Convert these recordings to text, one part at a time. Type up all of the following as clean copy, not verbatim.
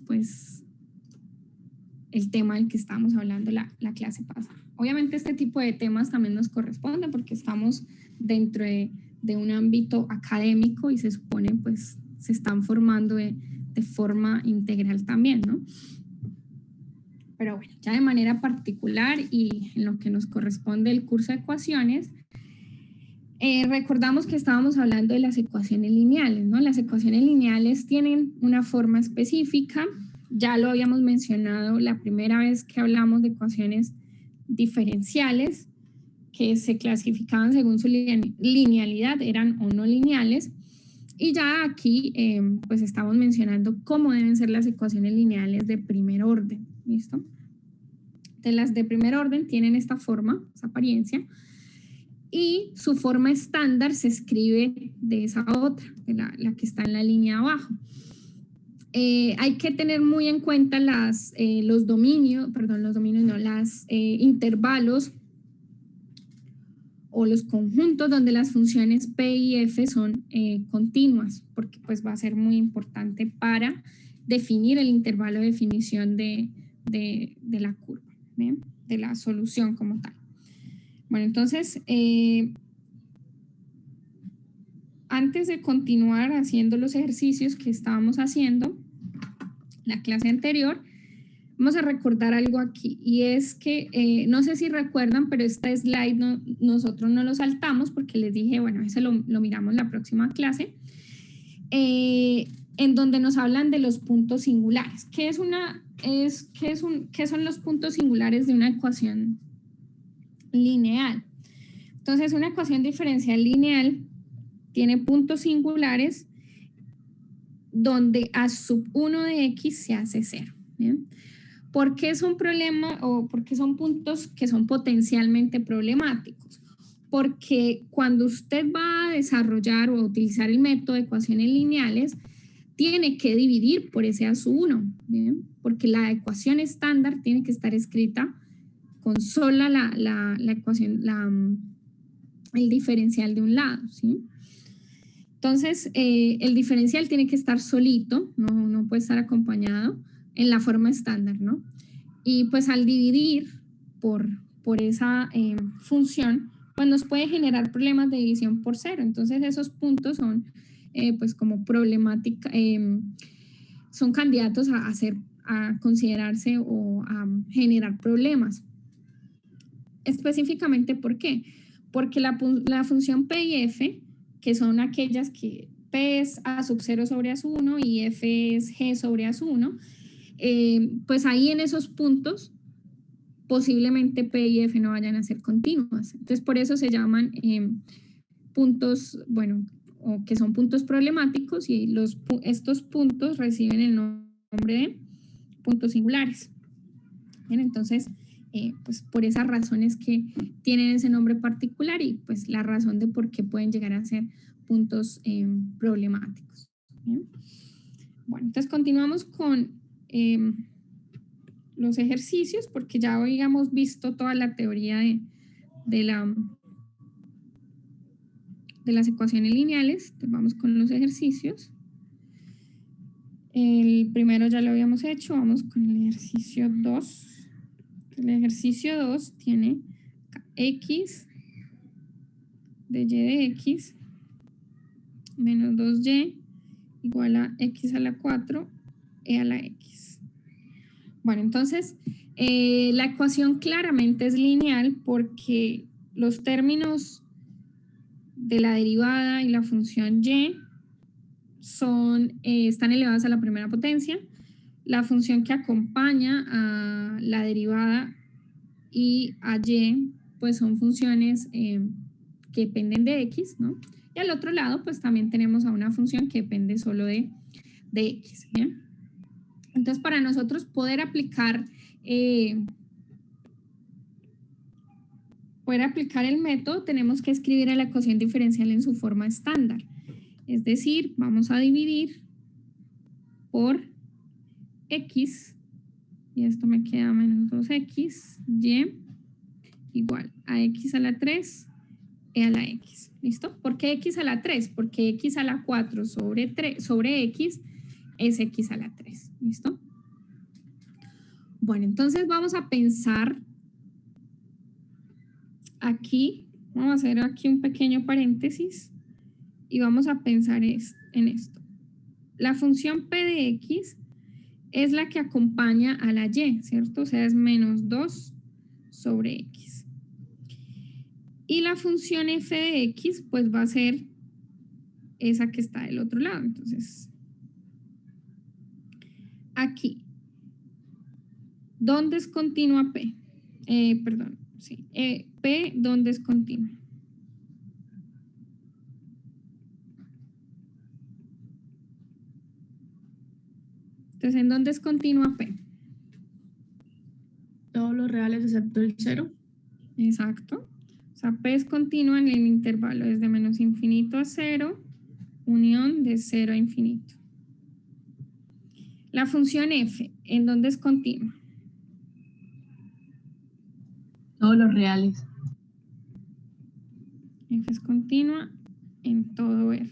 pues el tema del que estábamos hablando la clase pasada. Obviamente este tipo de temas también nos corresponde porque estamos dentro de un ámbito académico y se supone pues se están formando de forma integral también, ¿no? Pero bueno, ya de manera particular y en lo que nos corresponde el curso de ecuaciones, recordamos que estábamos hablando de las ecuaciones lineales, ¿no? Las ecuaciones lineales tienen una forma específica, ya lo habíamos mencionado la primera vez que hablamos de ecuaciones diferenciales, que se clasificaban según su linealidad, eran o no lineales, y ya aquí pues estamos mencionando cómo deben ser las ecuaciones lineales de primer orden, ¿listo? De las de primer orden tienen esta forma, esa apariencia, y su forma estándar se escribe de esa otra, de la que está en la línea abajo. Hay que tener muy en cuenta los intervalos o los conjuntos donde las funciones P y F son continuas, porque pues va a ser muy importante para definir el intervalo de definición de la curva, ¿bien? De la solución como tal. Bueno, entonces, antes de continuar haciendo los ejercicios que estábamos haciendo la clase anterior, vamos a recordar algo aquí, y es que, no sé si recuerdan, pero este slide nosotros no lo saltamos porque les dije, bueno, ese lo miramos la próxima clase, en donde nos hablan de los puntos singulares. ¿Qué son los puntos singulares de una ecuación lineal? Entonces, una ecuación diferencial lineal tiene puntos singulares donde a sub 1 de x se hace 0. ¿Bien? ¿Por qué es un problema o por qué son puntos que son potencialmente problemáticos? Porque cuando usted va a desarrollar o a utilizar el método de ecuaciones lineales, tiene que dividir por ese a sub 1, ¿bien? Porque la ecuación estándar tiene que estar escrita con sola la ecuación, el diferencial de un lado, ¿sí? Entonces, el diferencial tiene que estar solito, no puede estar acompañado en la forma estándar, ¿no? Y pues al dividir por esa función, pues nos puede generar problemas de división por cero. Entonces, esos puntos son pues como problemática, son candidatos a considerarse o a generar problemas. Específicamente, ¿por qué? Porque la función P y F, que son aquellas que P es A sub 0 sobre A sub 1 y F es G sobre A sub 1, pues ahí en esos puntos posiblemente P y F no vayan a ser continuas. Entonces, por eso se llaman puntos, bueno, o que son puntos problemáticos, y estos puntos reciben el nombre de puntos singulares. Bien, entonces, pues por esas razones que tienen ese nombre particular y pues la razón de por qué pueden llegar a ser puntos problemáticos. ¿Bien? Bueno, entonces continuamos con los ejercicios, porque ya hoy hemos visto toda la teoría de las ecuaciones lineales. Entonces vamos con los ejercicios. El primero ya lo habíamos hecho, vamos con el ejercicio 2. El ejercicio 2 tiene x de y de x menos 2y igual a x a la 4 e a la x. Bueno, entonces la ecuación claramente es lineal porque los términos de la derivada y la función y están elevadas a la primera potencia. La función que acompaña a la derivada y a y, pues son funciones que dependen de x, ¿no? Y al otro lado, pues también tenemos a una función que depende solo de x, ¿bien? Entonces, para nosotros poder aplicar el método, tenemos que escribir a la ecuación diferencial en su forma estándar. Es decir, vamos a dividir por x, y esto me queda menos 2x, y igual a x a la 3 e a la x. ¿Listo? ¿Por qué x a la 3? Porque x a la 4 sobre x es x a la 3. ¿Listo? Bueno, entonces vamos a pensar aquí, vamos a hacer aquí un pequeño paréntesis y vamos a pensar en esto. La función p de x es la que acompaña a la y, ¿cierto? O sea, es menos 2 sobre x. Y la función f de x, pues va a ser esa que está del otro lado. Entonces, aquí, ¿dónde es continua p? Perdón, sí. P, ¿dónde es continua? Entonces, ¿en dónde es continua p? Todos los reales excepto el 0. Exacto. O sea, p es continua en el intervalo desde menos infinito a 0, unión de 0 a infinito. La función f, ¿en dónde es continua? Todos los reales. F es continua en todo R.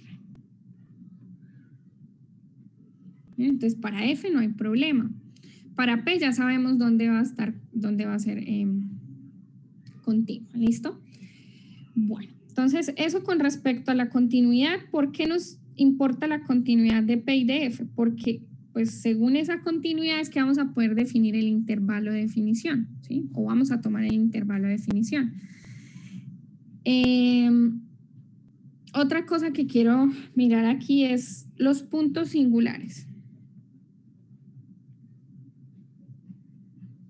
Bien, entonces, para F no hay problema. Para P ya sabemos dónde va a estar, dónde va a ser continua. ¿Listo? Bueno, entonces eso con respecto a la continuidad. ¿Por qué nos importa la continuidad de P y de F? Porque pues según esa continuidad es que vamos a poder definir el intervalo de definición, ¿sí? O vamos a tomar el intervalo de definición. Otra cosa que quiero mirar aquí es los puntos singulares.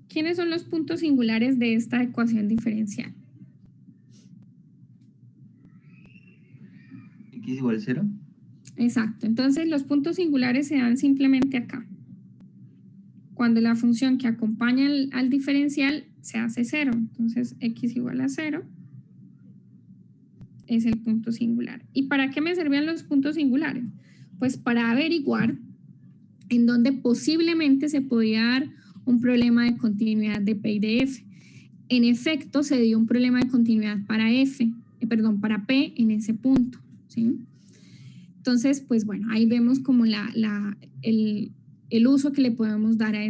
¿Quiénes son los puntos singulares de esta ecuación diferencial? X igual 0. Exacto. Entonces los puntos singulares se dan simplemente acá. Cuando la función que acompaña al diferencial se hace 0. Entonces x igual a 0 es el punto singular. ¿Y para qué me servían los puntos singulares? Pues para averiguar en dónde posiblemente se podía dar un problema de continuidad de P y de F. En efecto, se dio un problema de continuidad para para P en ese punto, ¿sí? Entonces, pues bueno, ahí vemos como el uso que le podemos dar a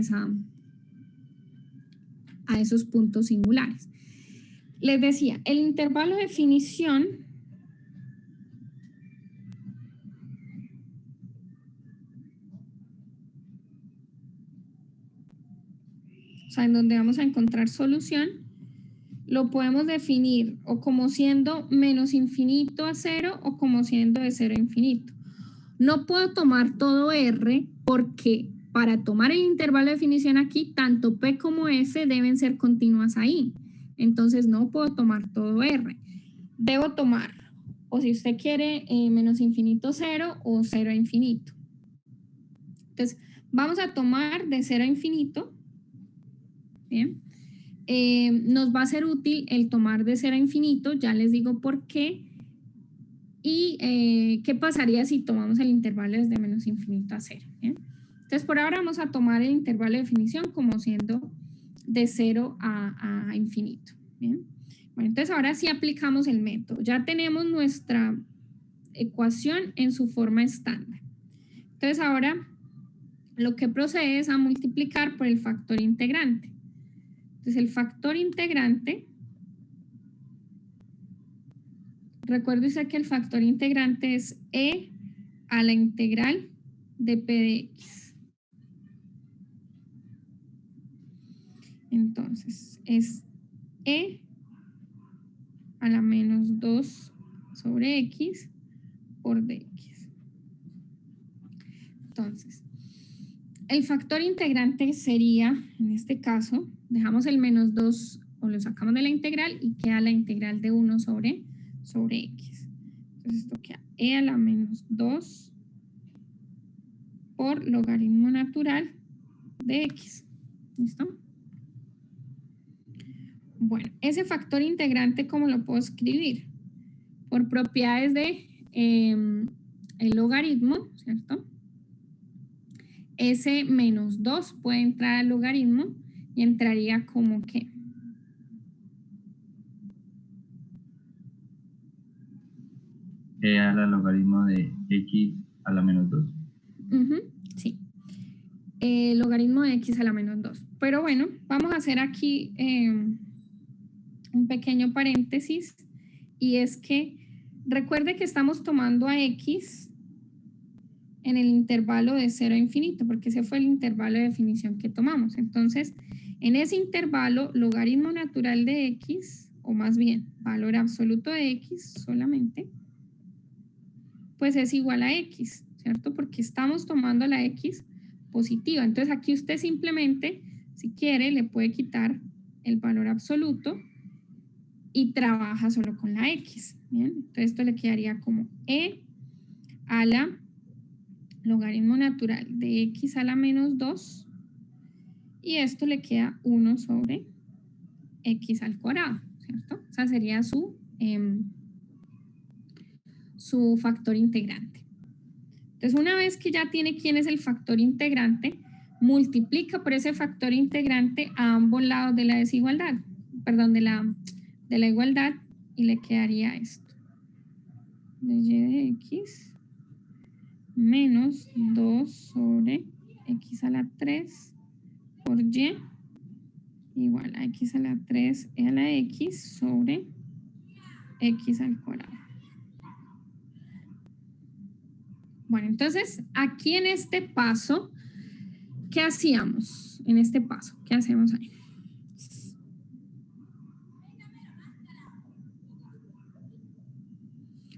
esos puntos singulares. Les decía, el intervalo de definición o sea, en donde vamos a encontrar solución, lo podemos definir o como siendo menos infinito a 0 o como siendo de 0 a infinito. No puedo tomar todo R porque para tomar el intervalo de definición aquí, tanto P como F deben ser continuas ahí. Entonces no puedo tomar todo R. Debo tomar, o si usted quiere, menos infinito 0 o 0 a infinito. Entonces, vamos a tomar de 0 a infinito. Bien. Nos va a ser útil el tomar de 0 a infinito, ya les digo por qué. Y qué pasaría si tomamos el intervalo desde menos infinito a 0. ¿Bien? Entonces, por ahora vamos a tomar el intervalo de definición como siendo de 0 a infinito. ¿Bien? Bueno, entonces ahora sí aplicamos el método. Ya tenemos nuestra ecuación en su forma estándar. Entonces ahora lo que procede es a multiplicar por el factor integrante. Entonces el factor integrante, recuerde usted que el factor integrante es e a la integral de p de x. Entonces es e a la menos 2 sobre x por dx. Entonces, el factor integrante sería, en este caso, dejamos el menos 2 o lo sacamos de la integral y queda la integral de 1 sobre x. Entonces esto queda e a la menos 2 por logaritmo natural de x. ¿Listo? Bueno, ese factor integrante, ¿cómo lo puedo escribir? Por propiedades de el logaritmo, ¿cierto? Ese menos 2 puede entrar al logaritmo y entraría como que E a la logaritmo de x a la menos 2. Sí. logaritmo de x a la menos 2. Pero bueno, vamos a hacer aquí un pequeño paréntesis, y es que recuerde que estamos tomando a x en el intervalo de 0 a infinito, porque ese fue el intervalo de definición que tomamos. Entonces, en ese intervalo, logaritmo natural de x, o más bien, valor absoluto de x solamente, pues es igual a x, ¿cierto? Porque estamos tomando la x positiva. Entonces, aquí usted simplemente, si quiere, le puede quitar el valor absoluto y trabaja solo con la x, ¿bien? Entonces, esto le quedaría como e a la logaritmo natural de x a la menos 2, y esto le queda 1 sobre x al cuadrado, ¿cierto? O sea, sería su factor integrante. Entonces, una vez que ya tiene quién es el factor integrante, multiplica por ese factor integrante a ambos lados de la desigualdad, perdón, de la igualdad, y le quedaría esto. De y de x menos 2 sobre x a la 3 por y igual a x a la 3 a la x sobre x al cuadrado. Bueno, entonces aquí en este paso, ¿qué hacíamos? En este paso, ¿qué hacemos ahí?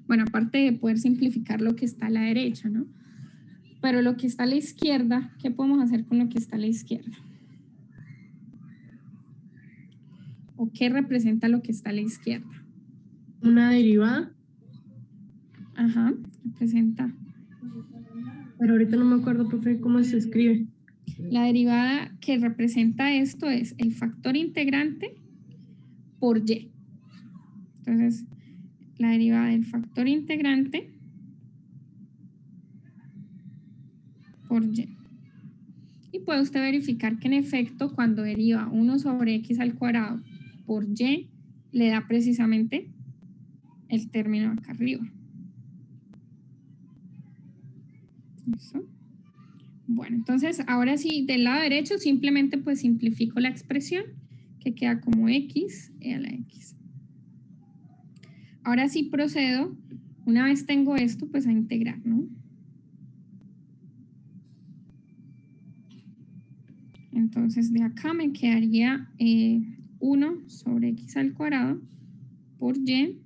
Bueno, aparte de poder simplificar lo que está a la derecha, ¿no? Pero lo que está a la izquierda, ¿qué podemos hacer con lo que está a la izquierda? ¿O qué representa lo que está a la izquierda? Una derivada. Ajá, representa. Pero ahorita no me acuerdo, profe, cómo se escribe. La derivada que representa esto es el factor integrante por y. Entonces, la derivada del factor integrante por y. Y puede usted verificar que en efecto cuando deriva 1 sobre x al cuadrado por y, le da precisamente el término acá arriba. ¿Listo? Bueno, entonces ahora sí, del lado derecho simplemente pues simplifico la expresión, que queda como x a la x. Ahora sí procedo, una vez tengo esto, pues a integrar, ¿no? Entonces de acá me quedaría 1 sobre x al cuadrado por y.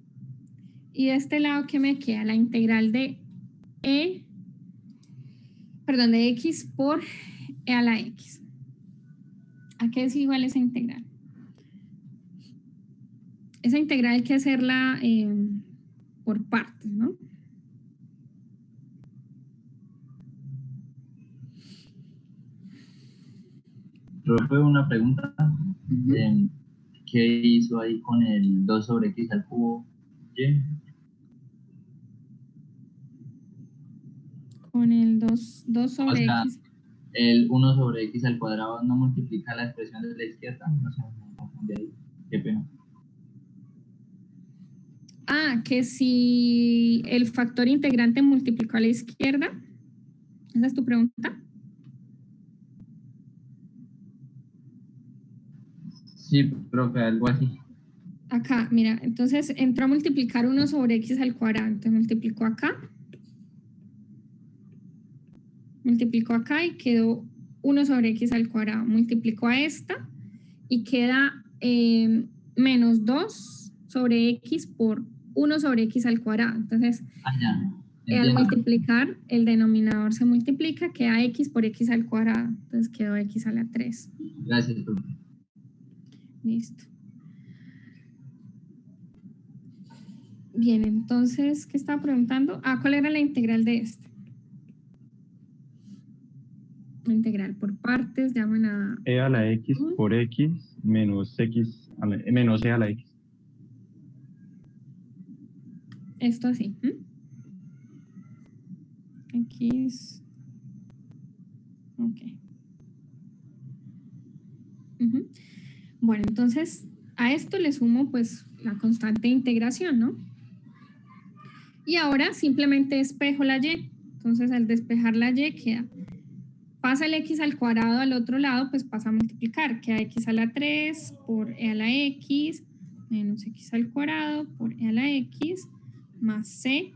Y de este lado, ¿qué me queda? La integral de de x por e a la x. ¿A qué es igual esa integral? Esa integral hay que hacerla por partes, ¿no? Profe, una pregunta. ¿Qué hizo ahí con el 2 sobre x al cubo y? Con el 2 sobre x. El 1 sobre x al cuadrado no multiplica la expresión de la izquierda. No sé, me confundí ahí. Qué pena. Ah, que si el factor integrante multiplicó a la izquierda. ¿Esa es tu pregunta? Sí, profe, algo así. Acá, mira, entonces entró a multiplicar 1 sobre x al cuadrado. Entonces multiplicó acá. Multiplicó acá y quedó 1 sobre x al cuadrado. Multiplicó a esta y queda menos 2 sobre x por 1 sobre x al cuadrado. Entonces, al multiplicar, el denominador se multiplica, queda x por x al cuadrado. Entonces quedó x a la 3. Gracias, profe. Listo. Bien, entonces, ¿qué estaba preguntando? Ah, ¿cuál era la integral de este? Integral por partes, llaman a... e a la x por x menos menos e a la x. Esto así. X. Ok. Bueno, entonces a esto le sumo pues la constante de integración, ¿no? Y ahora simplemente despejo la y. Entonces al despejar la y queda pasa el x al cuadrado al otro lado, pues pasa a multiplicar, queda x a la 3 por e a la x menos x al cuadrado por e a la x más c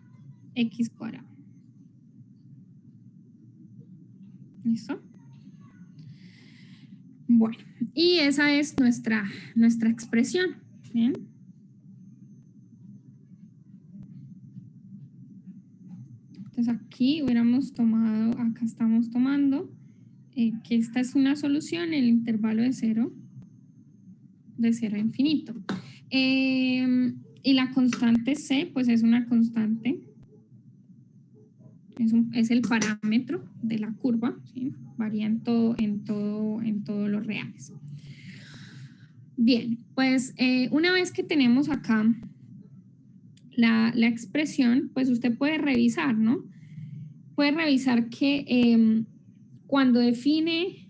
x cuadrado. ¿Listo? Bueno, y esa es nuestra expresión. ¿Bien? Entonces aquí hubiéramos tomado, acá estamos tomando que esta es una solución en el intervalo de 0 a infinito. Y la constante c, pues es una constante, es el parámetro de la curva, ¿sí? Varía en todos los reales. Bien, pues una vez que tenemos acá la expresión, pues usted puede revisar, ¿no? Puede revisar que cuando define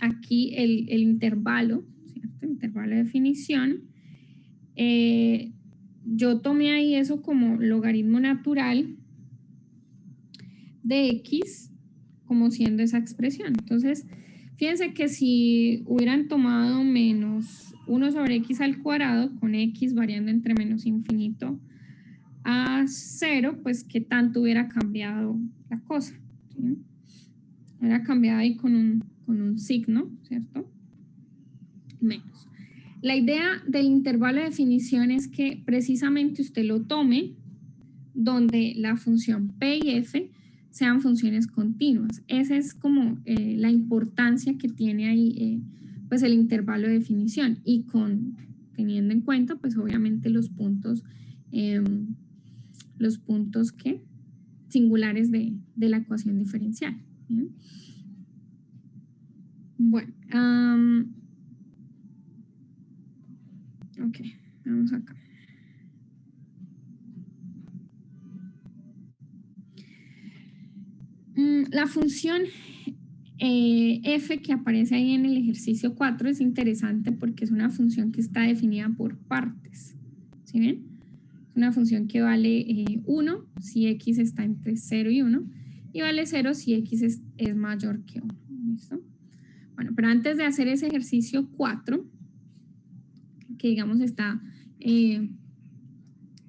aquí el intervalo, ¿cierto? Intervalo de definición, yo tomé ahí eso como logaritmo natural de x como siendo esa expresión. Entonces, fíjense que si hubieran tomado menos 1 sobre x al cuadrado con x variando entre menos infinito a 0, pues qué tanto hubiera cambiado la cosa, ¿sí? Hubiera cambiado ahí con un signo, ¿cierto? Menos. La idea del intervalo de definición es que precisamente usted lo tome donde la función p y f sean funciones continuas. Esa es como la importancia que tiene ahí pues el intervalo de definición y teniendo en cuenta pues obviamente los puntos que singulares de la ecuación diferencial. ¿Bien? Bueno, ok, vamos acá. La función f que aparece ahí en el ejercicio 4 es interesante porque es una función que está definida por partes. ¿Sí ven? Es una función que vale 1 si x está entre 0 y 1 y vale 0 si x es mayor que 1. ¿Listo? Bueno, pero antes de hacer ese ejercicio 4, que digamos está,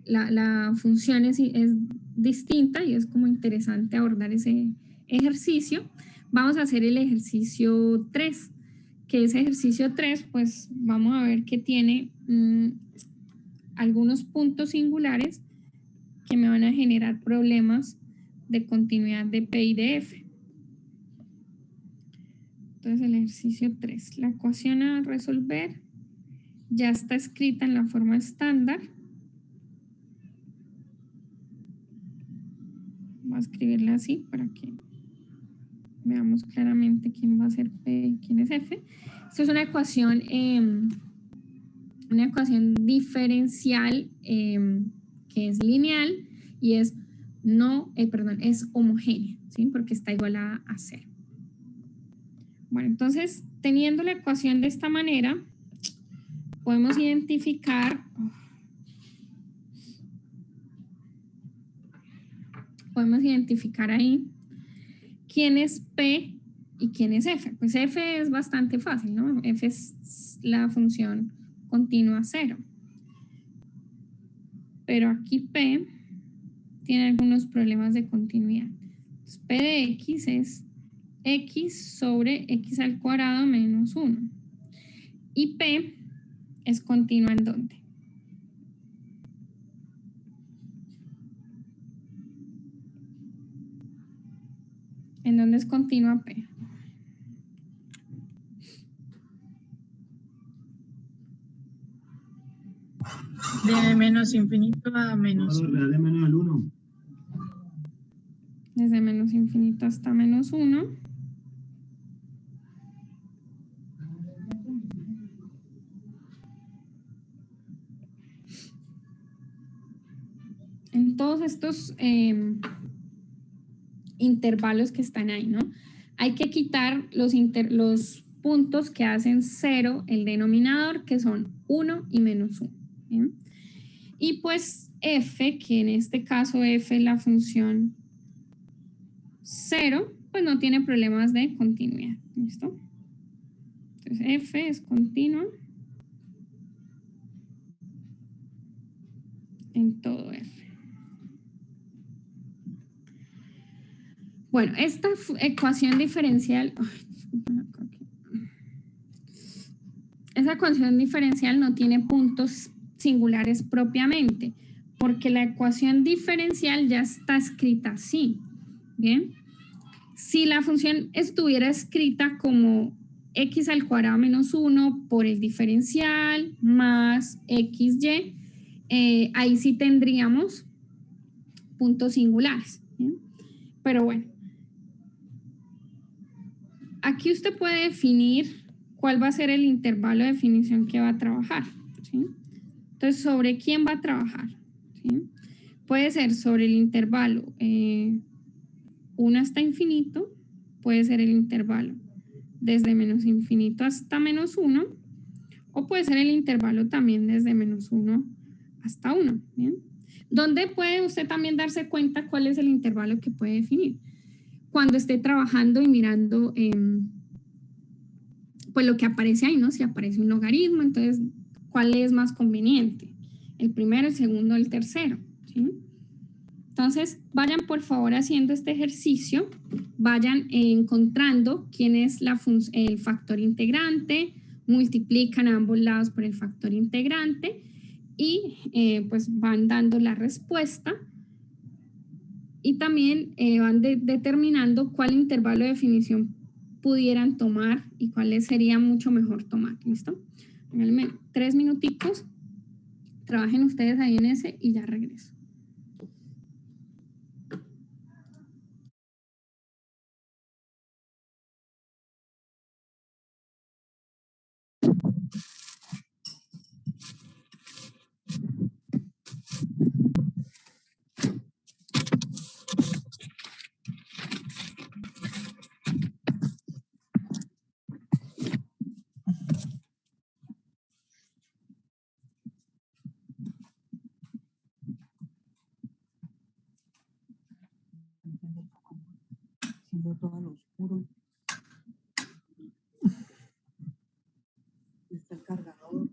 la función es distinta y es como interesante abordar ese ejercicio, vamos a hacer el ejercicio 3, que ese ejercicio 3, pues vamos a ver que tiene algunos puntos singulares que me van a generar problemas de continuidad de P y de F. Entonces el ejercicio 3, la ecuación a resolver ya está escrita en la forma estándar. Voy a escribirla así para que veamos claramente quién va a ser P y quién es F. Esto es una ecuación diferencial que es lineal y es es homogénea, ¿sí? Porque está igual a 0. Bueno, entonces, teniendo la ecuación de esta manera, podemos identificar ahí quién es P y quién es F. Pues F es bastante fácil, ¿no? F es la función continua 0. Pero aquí P tiene algunos problemas de continuidad. Entonces, P de X es X sobre X al cuadrado menos 1. Y P es continua ¿en dónde? ¿En dónde es continua P? De menos infinito a menos. Real menos el 1. Desde menos infinito hasta menos 1. En todos estos intervalos que están ahí, ¿no? Hay que quitar los puntos que hacen 0 el denominador, que son 1 y menos 1. ¿Bien? Y pues f, que en este caso f es la función 0, pues no tiene problemas de continuidad. ¿Listo? Entonces F es continua en todo F. Bueno, esta ecuación diferencial, esa ecuación diferencial no tiene puntos singulares propiamente, porque la ecuación diferencial ya está escrita así. Bien, si la función estuviera escrita como x al cuadrado menos 1 por el diferencial más xy, ahí sí tendríamos puntos singulares. ¿Bien? Pero bueno, aquí usted puede definir cuál va a ser el intervalo de definición que va a trabajar. ¿Sí? Entonces, ¿sobre quién va a trabajar? ¿Sí? Puede ser sobre el intervalo 1 hasta infinito, puede ser el intervalo desde menos infinito hasta menos 1, o puede ser el intervalo también desde menos 1 hasta 1. ¿Bien? ¿Dónde puede usted también darse cuenta cuál es el intervalo que puede definir? Cuando esté trabajando y mirando pues lo que aparece ahí, ¿no? Si aparece un logaritmo, entonces, ¿cuál es más conveniente? ¿El primero, el segundo, el tercero? ¿Sí? Entonces, vayan por favor haciendo este ejercicio, vayan encontrando quién es el factor integrante, multiplican a ambos lados por el factor integrante y pues van dando la respuesta y también van determinando cuál intervalo de definición pudieran tomar y cuáles sería mucho mejor tomar. ¿Listo? Háganme 3 minuticos, trabajen ustedes ahí en ese y ya regreso. Siendo todo lo oscuro. Está el cargador.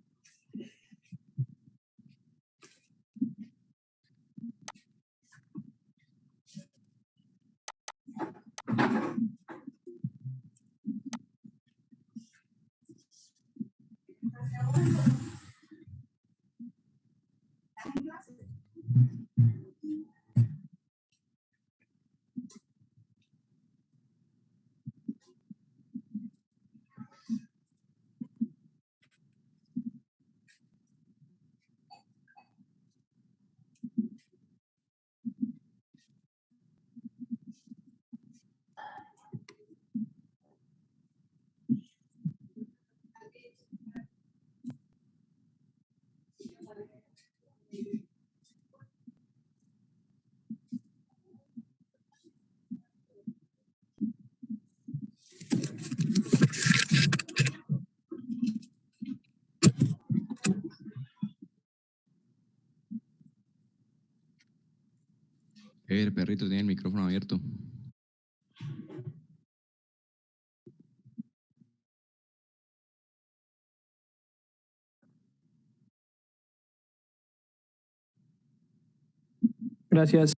El perrito tiene el micrófono abierto. Gracias.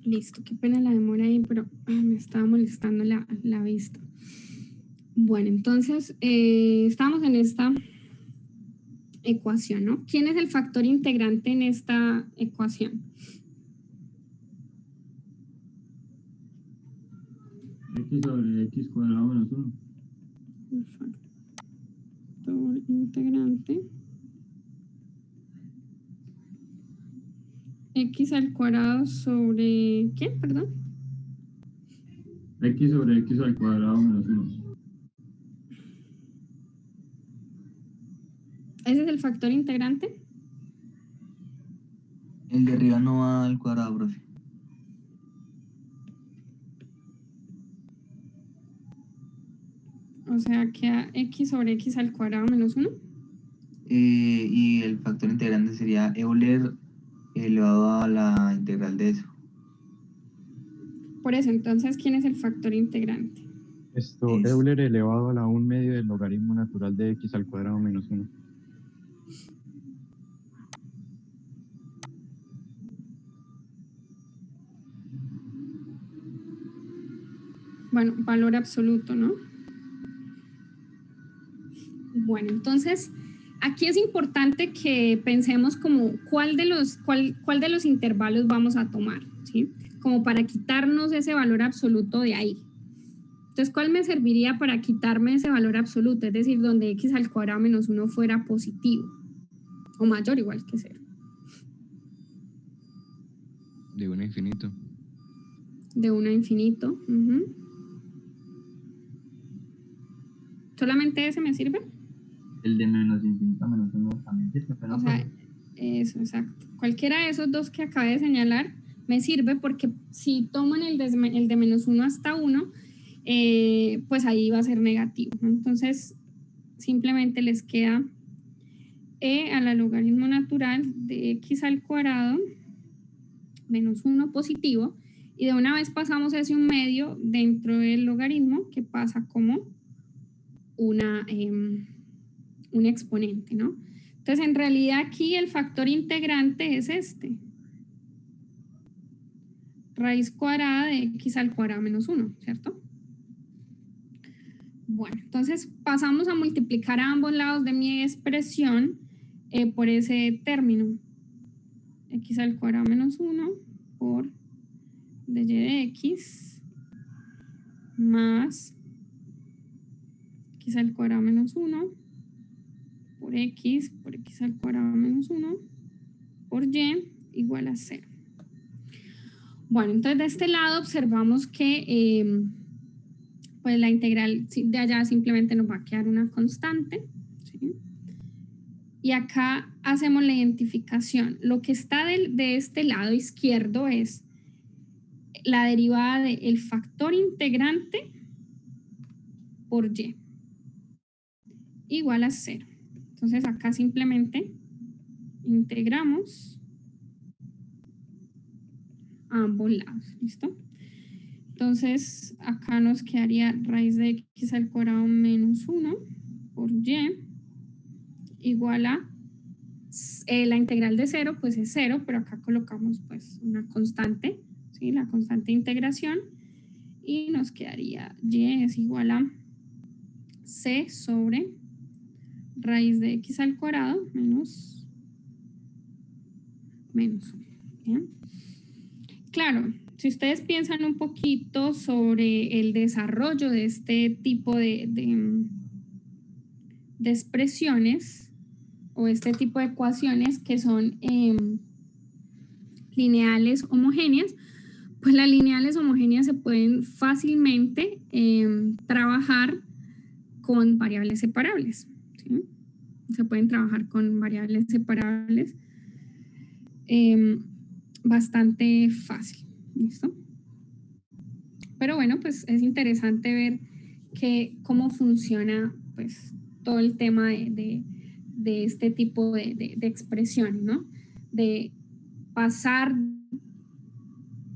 Listo, qué pena la demora ahí, pero me estaba molestando la vista. Bueno, entonces estamos en esta ecuación, ¿no? ¿Quién es el factor integrante en esta ecuación? X sobre X cuadrado menos 1. El factor integrante. X al cuadrado sobre... ¿Qué? Perdón. X sobre X al cuadrado menos 1. ¿Ese es el factor integrante? El de arriba no va al cuadrado, profe. O sea, queda X sobre X al cuadrado menos 1. Y el factor integrante sería Euler elevado a la integral de eso. Por eso, entonces, ¿quién es el factor integrante? Esto, Es- Euler elevado a la 1 medio del logaritmo natural de X al cuadrado menos 1. Bueno, valor absoluto, ¿no? Bueno, entonces, aquí es importante que pensemos como cuál de los intervalos vamos a tomar, ¿sí? Como para quitarnos ese valor absoluto de ahí. Entonces, ¿cuál me serviría para quitarme ese valor absoluto? Es decir, donde X al cuadrado menos 1 fuera positivo o mayor o igual que 0. De 1 a infinito. De 1 a infinito. ¿Solamente ese me sirve? El de menos infinito a menos 1 también sirve, pero O sea, eso, exacto. Cualquiera de esos dos que acabé de señalar me sirve porque si toman el de menos 1 hasta 1, pues ahí va a ser negativo, ¿no? Entonces, simplemente les queda e a la logaritmo natural de x al cuadrado menos 1 positivo, y de una vez pasamos ese 1 medio dentro del logaritmo que pasa como un exponente, ¿no? Entonces, en realidad aquí el factor integrante es este. Raíz cuadrada de x al cuadrado menos 1, ¿cierto? Bueno, entonces pasamos a multiplicar a ambos lados de mi expresión por ese término. X al cuadrado menos 1 por dy de x más x al cuadrado menos 1 por x al cuadrado menos 1 por y igual a 0. Bueno, entonces de este lado observamos que pues la integral de allá simplemente nos va a quedar una constante, ¿sí? Y acá hacemos la identificación. Lo que está de este lado izquierdo es la derivada del factor integrante por y igual a 0. Entonces acá simplemente integramos a ambos lados, ¿listo? Entonces acá nos quedaría raíz de x al cuadrado menos 1 por y igual a la integral de 0, pues es 0, pero acá colocamos pues una constante, ¿sí? La constante de integración, y nos quedaría y es igual a c sobre raíz de x al cuadrado menos 1. ¿Bien? Claro, si ustedes piensan un poquito sobre el desarrollo de este tipo de expresiones o este tipo de ecuaciones que son lineales homogéneas, pues las lineales homogéneas se pueden fácilmente trabajar con variables separables, ¿sí? Se pueden trabajar con variables separables bastante fácil, ¿listo? Pero bueno, pues es interesante ver cómo funciona pues todo el tema de este tipo de expresiones, ¿no? De pasar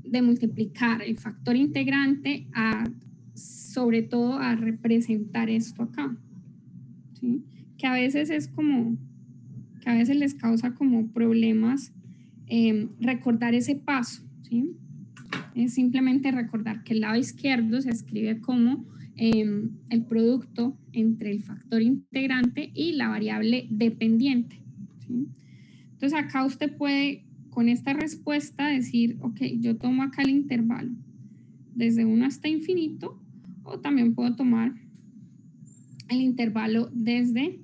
de multiplicar el factor integrante a, sobre todo, a representar esto acá, ¿sí? Que a veces es como, que a veces les causa como problemas recordar ese paso, ¿sí? Es simplemente recordar que el lado izquierdo se escribe como el producto entre el factor integrante y la variable dependiente, ¿sí? Entonces acá usted puede con esta respuesta decir, ok, yo tomo acá el intervalo desde 1 hasta infinito, o también puedo tomar el intervalo desde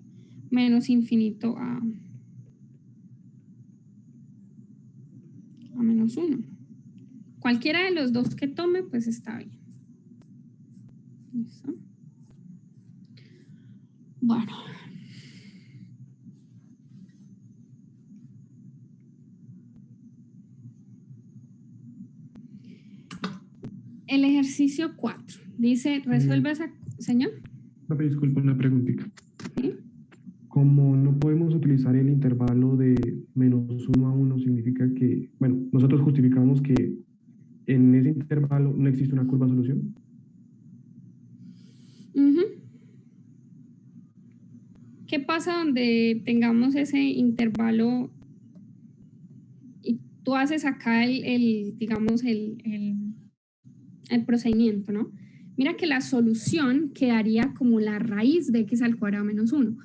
menos infinito a menos 1. Cualquiera de los dos que tome, pues está bien. ¿Listo? Bueno. El ejercicio 4 dice, resuelve esa... Señor. Profe, disculpa una preguntita. ¿Sí? Como no podemos utilizar el intervalo de menos 1 a 1, significa que, bueno, nosotros justificamos que en ese intervalo no existe una curva solución. ¿Qué pasa donde tengamos ese intervalo y tú haces acá digamos, el procedimiento, ¿no? Mira que la solución quedaría como la raíz de x al cuadrado menos 1.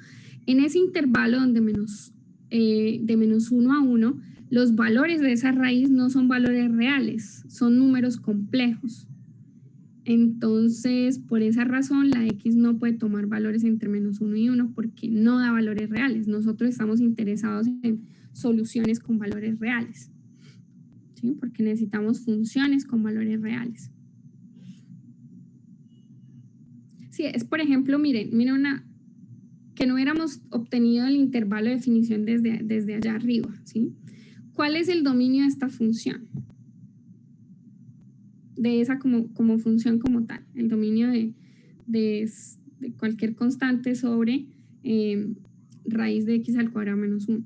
En ese intervalo donde de menos 1 a 1, los valores de esa raíz no son valores reales, son números complejos. Entonces, por esa razón, la x no puede tomar valores entre menos 1 y 1 porque no da valores reales. Nosotros estamos interesados en soluciones con valores reales, ¿sí? Porque necesitamos funciones con valores reales. Sí, es por ejemplo, miren que no hubiéramos obtenido el intervalo de definición desde allá arriba, ¿sí? ¿Cuál es el dominio de esta función? De esa como función como tal, el dominio de cualquier constante sobre raíz de x al cuadrado menos 1.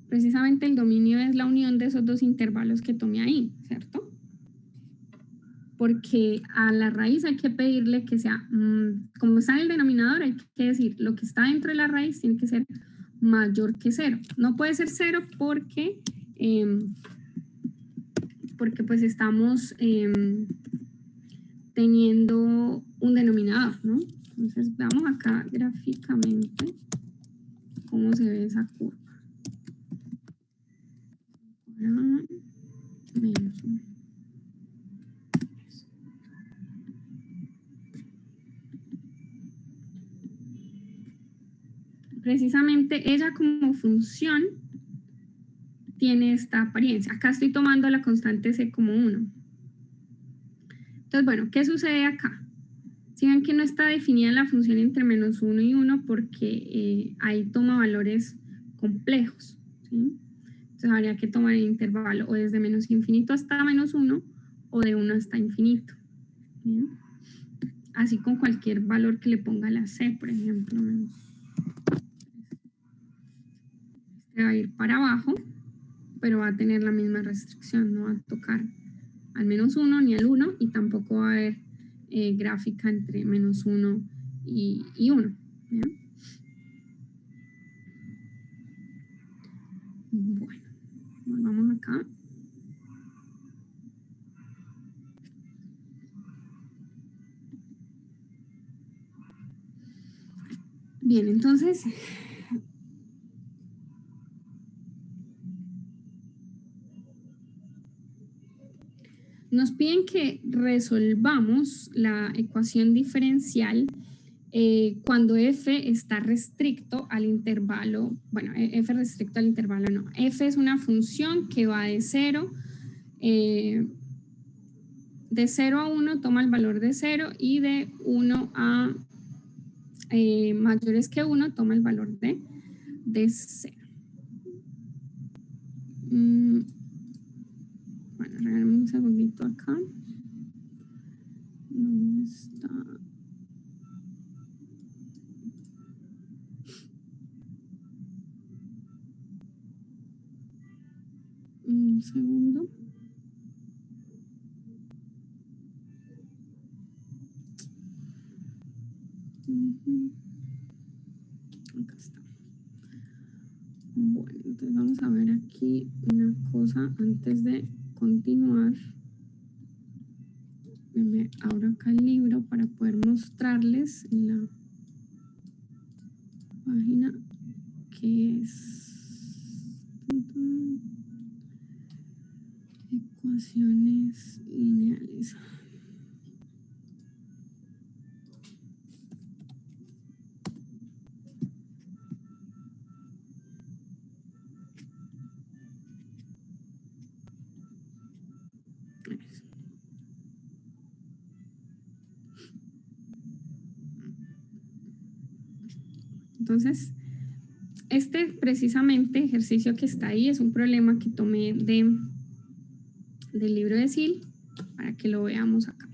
Precisamente el dominio es la unión de esos dos intervalos que tomé ahí, ¿cierto? Porque a la raíz hay que pedirle que sea, como está en el denominador, hay que decir, lo que está dentro de la raíz tiene que ser mayor que 0. No puede ser 0 porque pues estamos teniendo un denominador, ¿no? Entonces veamos acá gráficamente cómo se ve esa curva. Menos 1. Precisamente ella como función tiene esta apariencia. Acá estoy tomando la constante c como 1. Entonces, bueno, ¿qué sucede acá? Si ven que no está definida la función entre menos 1 y 1 porque ahí toma valores complejos, ¿sí? Entonces habría que tomar el intervalo o desde menos infinito hasta menos 1 o de 1 hasta infinito. ¿Bien? Así con cualquier valor que le ponga la c, por ejemplo. Este va a ir para abajo, pero va a tener la misma restricción, no va a tocar al menos 1 ni al 1 y tampoco va a haber gráfica entre menos 1 y 1. ¿Bien? Bueno, volvamos acá. Bien, entonces nos piden que resolvamos la ecuación diferencial cuando f está restricto al intervalo, bueno, f restricto al intervalo no, f es una función que va de 0 a 1 toma el valor de 0 y de 1 a mayores que 1 toma el valor de 0. Bueno, regálame un segundito acá. ¿Dónde está? Un segundo. acá está. Bueno, entonces vamos a ver aquí una cosa antes de continuar. Me abro acá el libro para poder mostrarles en la página que es ecuaciones lineales. Entonces, este precisamente ejercicio que está ahí es un problema que tomé del libro de SIL para que lo veamos acá.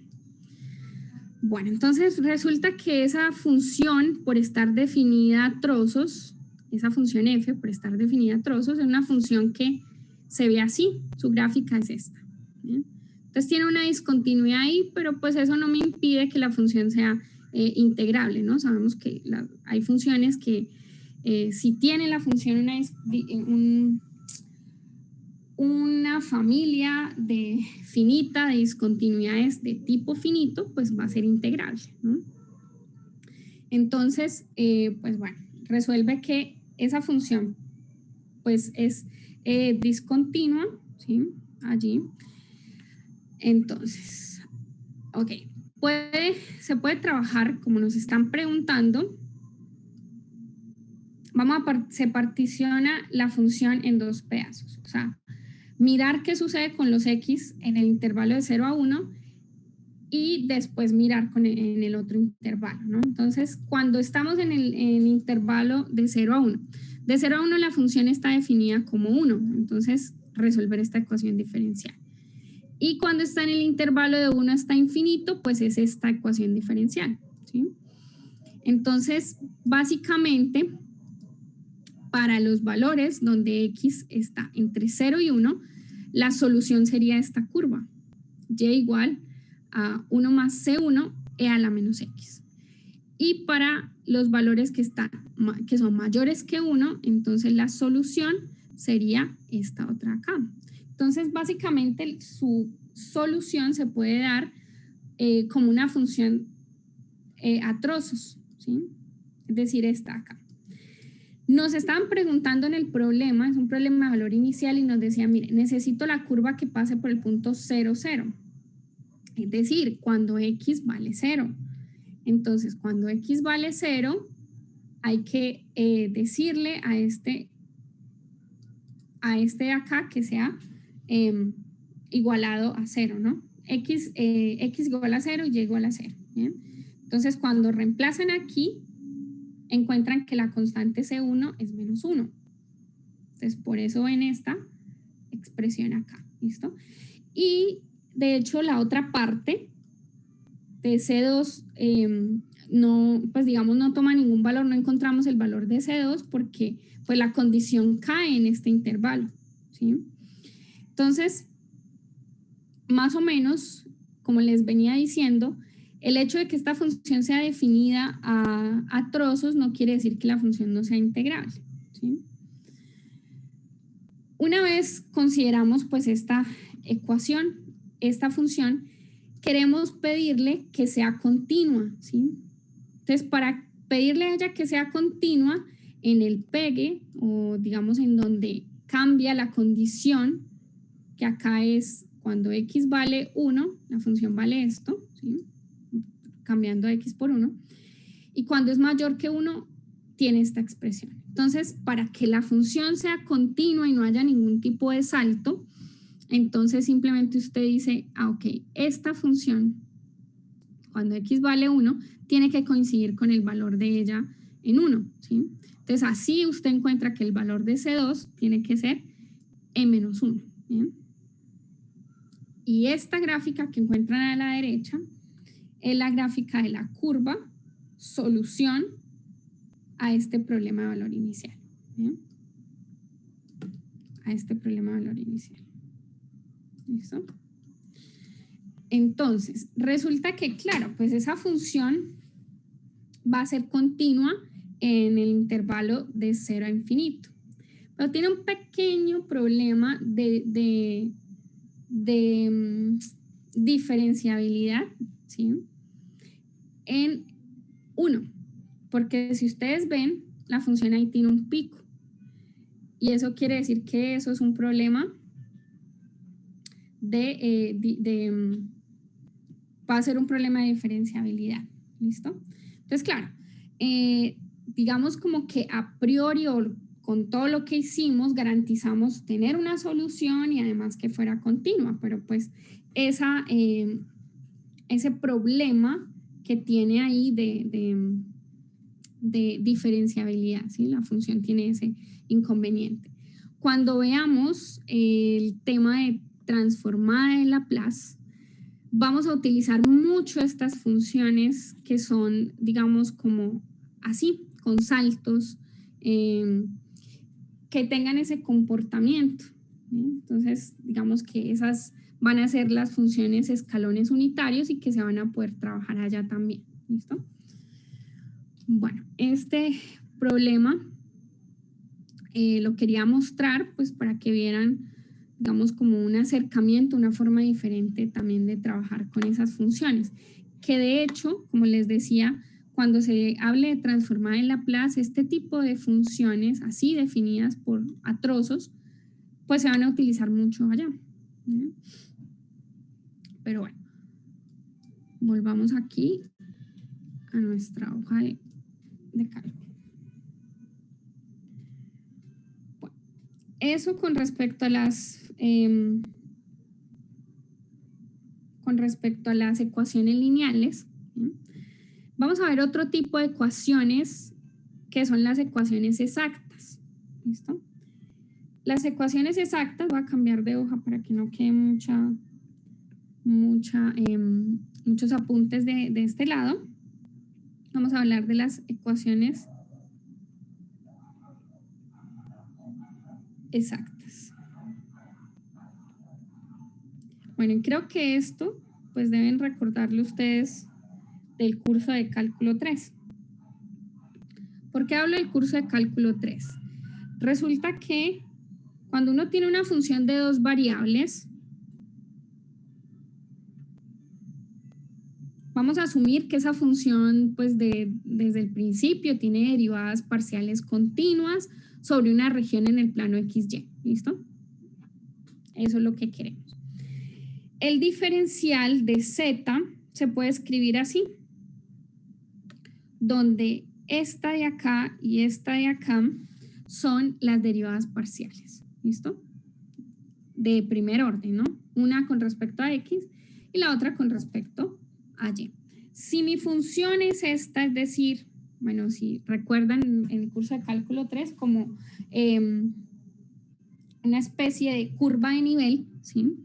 Bueno, entonces resulta que esa función por estar definida a trozos, esa función f por estar definida a trozos es una función que se ve así, su gráfica es esta. ¿Bien? Entonces tiene una discontinuidad ahí, pero pues eso no me impide que la función sea integrable, ¿no? Sabemos que hay funciones que si tiene la función una familia finita de discontinuidades de tipo finito, pues va a ser integrable, ¿no? Entonces, pues bueno, resuelve que esa función pues es discontinua, ¿sí? Allí. Entonces, ok, se puede trabajar como nos están preguntando. Se particiona la función en dos pedazos, o sea, mirar qué sucede con los x en el intervalo de 0 a 1 y después mirar en el otro intervalo, ¿no? Entonces, cuando estamos en el intervalo de 0 a 1, de 0 a 1 la función está definida como 1, entonces resolver esta ecuación diferencial. Y cuando está en el intervalo de 1 hasta infinito, pues es esta ecuación diferencial, ¿sí? Entonces, básicamente, para los valores donde x está entre 0 y 1, la solución sería esta curva, y igual a 1 más c1 e a la menos x. Y para los valores que son mayores que 1, entonces la solución sería esta otra acá. Entonces, básicamente, su solución se puede dar como una función a trozos, ¿sí? Es decir, esta acá. Nos estaban preguntando en el problema, es un problema de valor inicial, y nos decían, mire, necesito la curva que pase por el punto 0, 0. Es decir, cuando x vale 0. Entonces, cuando x vale 0, hay que decirle a este de acá que sea igualado a 0, ¿no? X igual a 0 y y igual a 0. ¿Bien? Entonces, cuando reemplazan aquí, encuentran que la constante C1 es menos 1. Entonces, por eso ven esta expresión acá. ¿Listo? Y, de hecho, la otra parte de C2 pues digamos, no toma ningún valor, no encontramos el valor de C2 porque pues la condición cae en este intervalo, ¿sí? Entonces, más o menos, como les venía diciendo, el hecho de que esta función sea definida a trozos no quiere decir que la función no sea integrable, ¿sí? Una vez consideramos pues esta ecuación, esta función, queremos pedirle que sea continua, ¿sí? Entonces, para pedirle a ella que sea continua, en el pegue, o digamos en donde cambia la condición, que acá es cuando x vale 1, la función vale esto, ¿sí? Cambiando a x por 1, y cuando es mayor que 1, tiene esta expresión. Entonces, para que la función sea continua y no haya ningún tipo de salto, entonces simplemente usted dice, ok, esta función, cuando x vale 1, tiene que coincidir con el valor de ella en 1, ¿sí? Entonces, así usted encuentra que el valor de C2 tiene que ser en menos 1, ¿bien? Y esta gráfica que encuentran a la derecha es la gráfica de la curva solución a este problema de valor inicial, ¿bien? A este problema de valor inicial. ¿Listo? Entonces, resulta que, claro, pues esa función va a ser continua en el intervalo de 0 a infinito. Pero tiene un pequeño problema de diferenciabilidad, ¿sí? En 1, porque si ustedes ven, la función ahí tiene un pico. Y eso quiere decir que eso es un problema va a ser un problema de diferenciabilidad. ¿Listo? Entonces, claro, digamos como que a priori o con todo lo que hicimos garantizamos tener una solución y además que fuera continua, pero pues ese problema que tiene ahí de diferenciabilidad, ¿sí? La función tiene ese inconveniente. Cuando veamos el tema de transformada de Laplace, vamos a utilizar mucho estas funciones que son, digamos, como así, con saltos, que tengan ese comportamiento. Entonces, digamos que esas van a ser las funciones escalones unitarios y que se van a poder trabajar allá también. ¿Listo? Bueno, este problema lo quería mostrar pues para que vieran, digamos, como un acercamiento, una forma diferente también de trabajar con esas funciones, que de hecho, como les decía, cuando se hable de transformada en Laplace, este tipo de funciones así definidas a trozos, pues se van a utilizar mucho allá. Pero bueno, volvamos aquí a nuestra hoja de cálculo. Bueno, eso con respecto a las ecuaciones lineales. Vamos a ver otro tipo de ecuaciones que son las ecuaciones exactas. ¿Listo? Las ecuaciones exactas, voy a cambiar de hoja para que no quede muchos apuntes de este lado. Vamos a hablar de las ecuaciones exactas. Bueno, y creo que esto, pues deben recordarle ustedes del curso de cálculo 3. ¿Por qué hablo del curso de cálculo 3? Resulta que cuando uno tiene una función de dos variables, vamos a asumir que esa función, pues desde el principio, tiene derivadas parciales continuas sobre una región en el plano XY. ¿Listo? Eso es lo que queremos. El diferencial de Z se puede escribir así, donde esta de acá y esta de acá son las derivadas parciales. ¿Listo? De primer orden, ¿no? Una con respecto a X y la otra con respecto a Y. Si mi función es esta, es decir, bueno, si recuerdan en el curso de cálculo 3 como una especie de curva de nivel, ¿sí?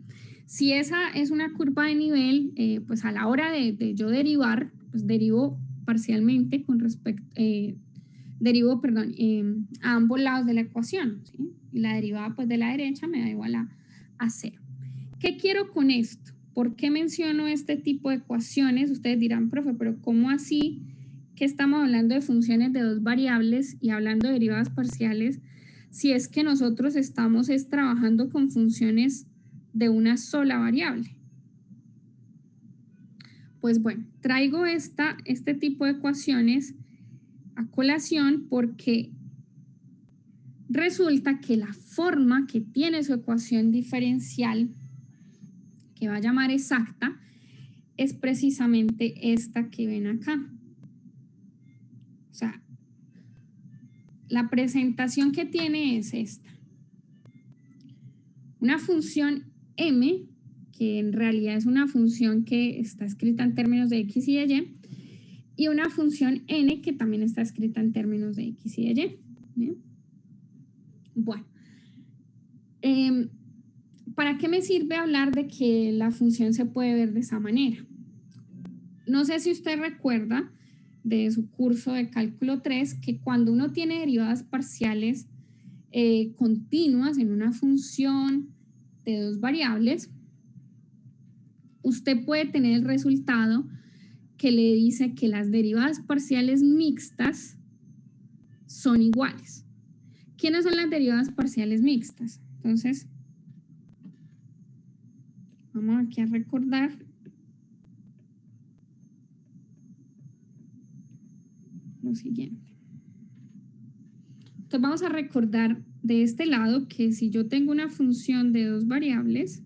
Si esa es una curva de nivel, pues a la hora de yo derivar, pues derivo parcialmente con respecto, a ambos lados de la ecuación, ¿sí? Y la derivada pues de la derecha me da igual a 0. ¿Qué quiero con esto? ¿Por qué menciono este tipo de ecuaciones? Ustedes dirán, profe, pero ¿cómo así que estamos hablando de funciones de dos variables y hablando de derivadas parciales si es que nosotros estamos trabajando con funciones de una sola variable? Pues bueno, traigo este tipo de ecuaciones a colación porque resulta que la forma que tiene su ecuación diferencial, que va a llamar exacta, es precisamente esta que ven acá. O sea, la presentación que tiene es esta. Una función m, que en realidad es una función que está escrita en términos de x y de y, y una función n que también está escrita en términos de x y de y. ¿Bien? Bueno, ¿para qué me sirve hablar de que la función se puede ver de esa manera? No sé si usted recuerda de su curso de cálculo 3 que cuando uno tiene derivadas parciales continuas en una función de dos variables, usted puede tener el resultado que le dice que las derivadas parciales mixtas son iguales. ¿Quiénes son las derivadas parciales mixtas? Entonces, vamos aquí a recordar. Lo siguiente. Entonces vamos a recordar de este lado que si yo tengo una función de dos variables,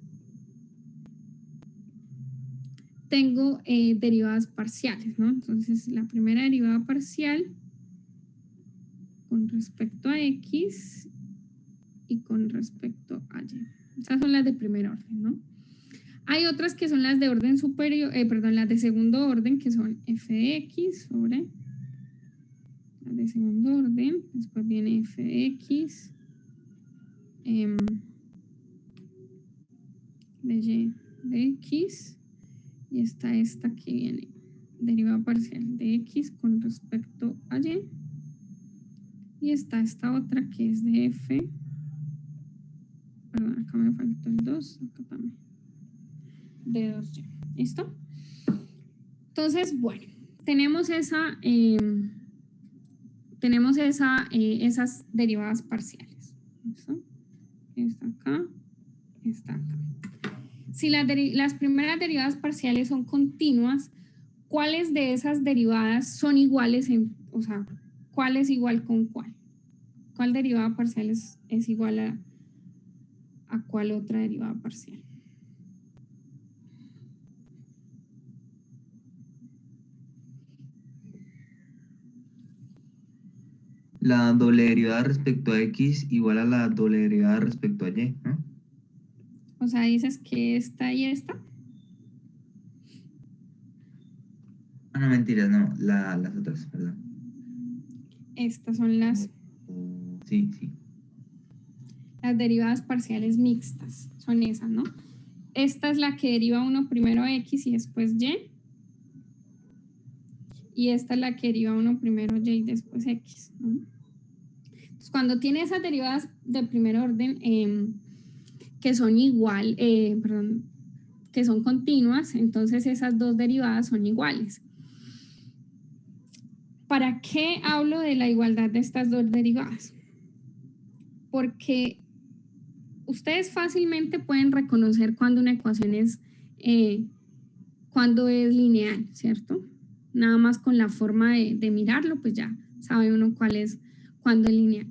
tengo derivadas parciales, ¿no? Entonces la primera derivada parcial con respecto a X y con respecto a Y. Esas son las de primer orden, ¿no? Hay otras que son las de orden superior, las de segundo orden, que son f de x sobre las de segundo orden, después viene f de x, de y de x, y está esta que viene, derivada parcial de x con respecto a y, y está esta otra que es de f, perdón, acá me faltó el 2, acá también, de 2y, ¿listo? Entonces, bueno, tenemos esas derivadas parciales, ¿listo? Está acá, está acá. Si las primeras derivadas parciales son continuas, ¿cuáles de esas derivadas son iguales? O sea, ¿cuál es igual con cuál? ¿Cuál derivada parcial es igual a cuál otra derivada parcial? La doble derivada respecto a X igual a la doble derivada respecto a Y, ¿no? O sea, dices que esta y esta. Ah, no, mentiras, no, las otras, perdón. Estas son las Sí. derivadas parciales mixtas, son esas, ¿no? Esta es la que deriva uno primero X y después Y. Y esta es la que deriva uno primero Y y después X, ¿no? Entonces, cuando tiene esas derivadas de primer orden que son que son continuas, entonces esas dos derivadas son iguales. ¿Para qué hablo de la igualdad de estas dos derivadas? Porque ustedes fácilmente pueden reconocer cuando una ecuación es lineal, ¿cierto? Nada más con la forma de mirarlo, pues ya sabe uno cuándo es lineal.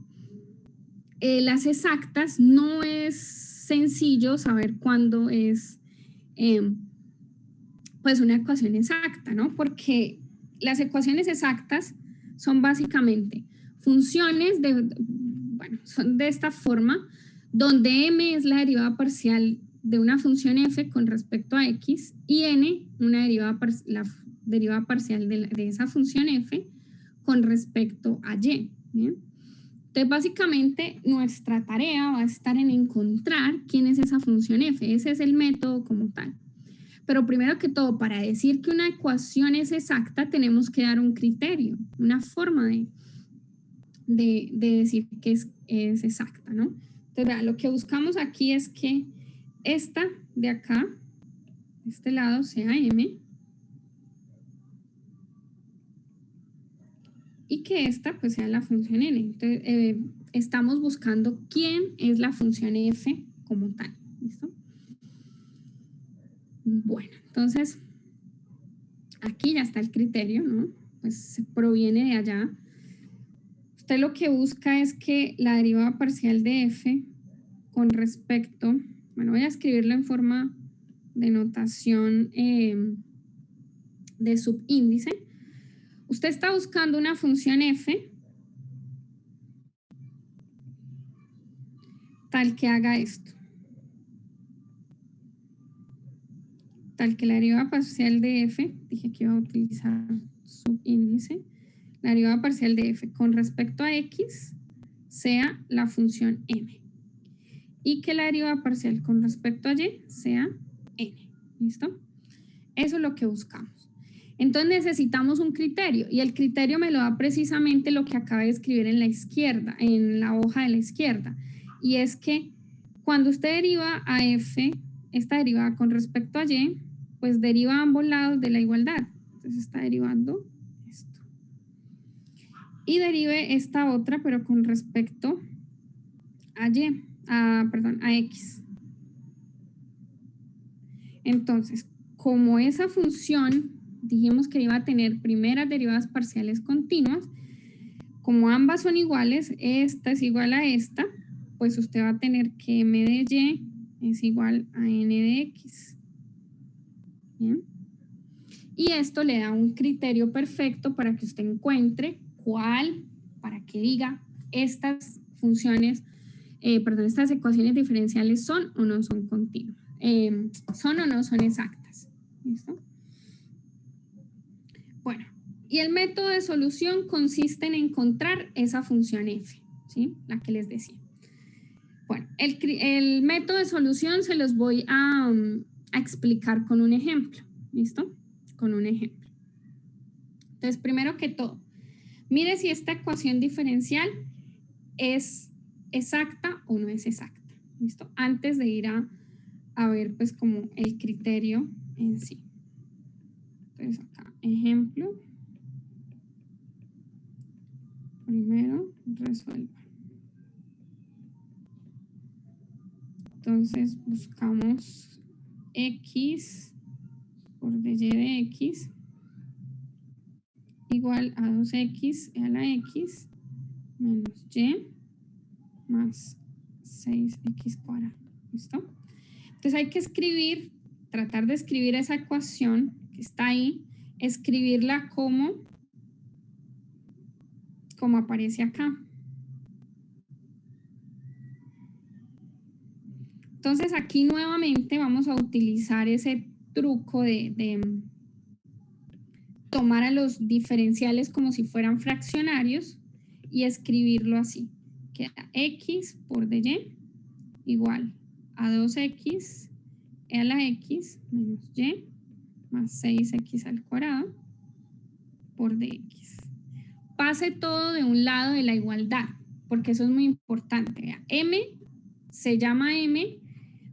Las exactas no es sencillo saber cuándo es pues una ecuación exacta, ¿no? Porque las ecuaciones exactas son básicamente funciones son de esta forma, donde m es la derivada parcial de una función f con respecto a x y n la derivada parcial de esa función f con respecto a y. ¿Bien? Entonces, básicamente, nuestra tarea va a estar en encontrar quién es esa función f. Ese es el método como tal. Pero primero que todo, para decir que una ecuación es exacta, tenemos que dar un criterio, una forma de decir que es exacta, ¿no? Entonces, vean, lo que buscamos aquí es que esta de acá, este lado, sea m, y que esta pues sea la función n. Entonces, estamos buscando quién es la función f como tal. ¿Listo? Bueno, entonces, aquí ya está el criterio, ¿no? Pues se proviene de allá. Usted lo que busca es que la derivada parcial de f con respecto, bueno, voy a escribirlo en forma de notación de subíndice. Usted está buscando una función f tal que haga esto. Tal que la derivada parcial de f, dije que iba a utilizar subíndice, la derivada parcial de f con respecto a x sea la función m. Y que la derivada parcial con respecto a y sea n. ¿Listo? Eso es lo que buscamos. Entonces necesitamos un criterio y el criterio me lo da precisamente lo que acabé de escribir en la izquierda, en la hoja de la izquierda. Y es que cuando usted deriva a f, esta derivada con respecto a y, pues deriva a ambos lados de la igualdad. Entonces está derivando esto. y derive esta otra, pero con respecto a a X. Entonces, como esa función dijimos que iba a tener primeras derivadas parciales continuas, como ambas son iguales, esta es igual a esta, pues usted va a tener que m de y es igual a n de x. ¿Bien? Y esto le da un criterio perfecto para que usted encuentre para que diga estas funciones, estas ecuaciones diferenciales son o no son continuas, son o no son exactas. ¿Listo? Bueno, y el método de solución consiste en encontrar esa función f, ¿sí? La que les decía. Bueno, el método de solución se los voy a explicar con un ejemplo, ¿listo? Con un ejemplo. Entonces, primero que todo, mire si esta ecuación diferencial es exacta o no es exacta, ¿listo? Antes de ir a ver, pues, como el criterio en sí. Entonces, acá, ejemplo. Primero, resuelva. Entonces, buscamos x por dy de x igual a 2x a la x menos y más 6x cuadrado. ¿Listo? Entonces hay que escribir, tratar de escribir esa ecuación que está ahí, escribirla como aparece acá. Entonces aquí nuevamente vamos a utilizar ese truco de tomar a los diferenciales como si fueran fraccionarios y escribirlo así. Queda x por dy igual a 2x a la x menos y más 6x al cuadrado por dx. Pase todo de un lado de la igualdad, porque eso es muy importante. Vea, m se llama m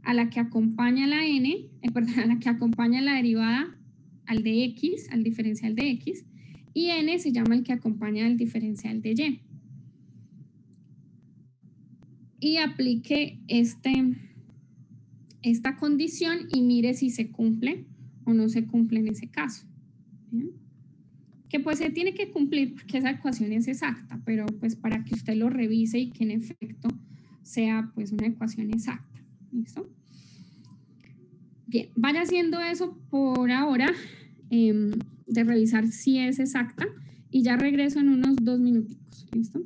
a la que acompaña la a la que acompaña la derivada al de x, al diferencial de x, y n se llama el que acompaña al diferencial de y. Y aplique esta condición y mire si se cumple o no se cumple en ese caso. ¿Bien? Que pues se tiene que cumplir porque esa ecuación es exacta, pero pues para que usted lo revise y que en efecto sea pues una ecuación exacta. ¿Listo? Bien, vaya haciendo eso por ahora, de revisar si es exacta, y ya regreso en unos 2 minuticos. ¿Listo?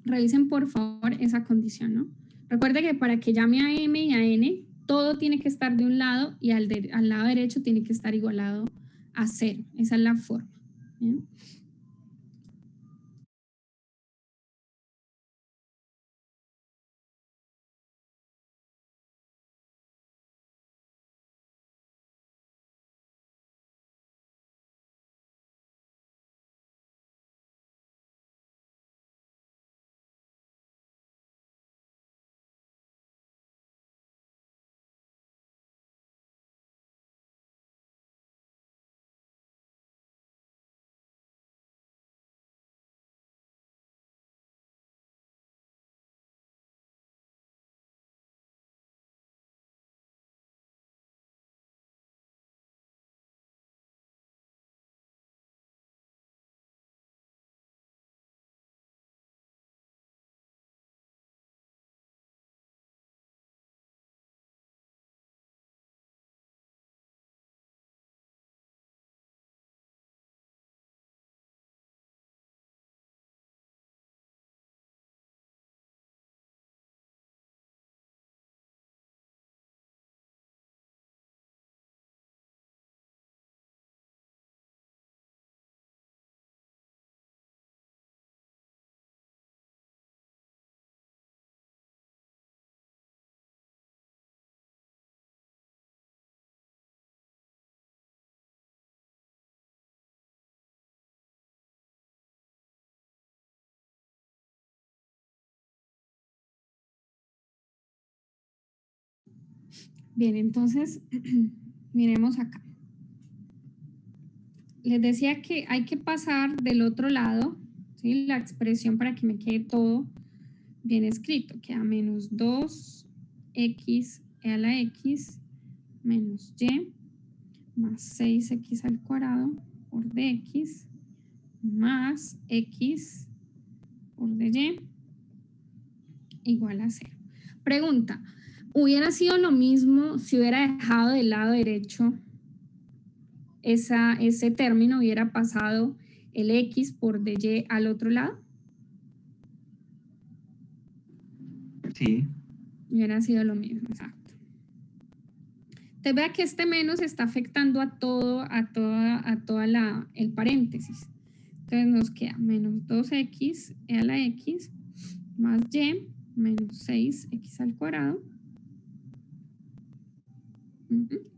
Revisen por favor esa condición, ¿no? Recuerde que para que llame a m y a n, todo tiene que estar de un lado y al lado derecho tiene que estar igualado a 0. Esa es la forma. ¿Bien? Bien, entonces, miremos acá. Les decía que hay que pasar del otro lado, ¿sí? La expresión para que me quede todo bien escrito, queda menos 2x a la x menos y más 6x al cuadrado por dx más x por dy igual a 0. Pregunta, ¿hubiera sido lo mismo si hubiera dejado del lado derecho ese término, hubiera pasado el x por dy al otro lado? Sí. Hubiera sido lo mismo, exacto. Entonces vea que este menos está afectando a toda el paréntesis. Entonces nos queda menos 2x a la x más y menos 6x al cuadrado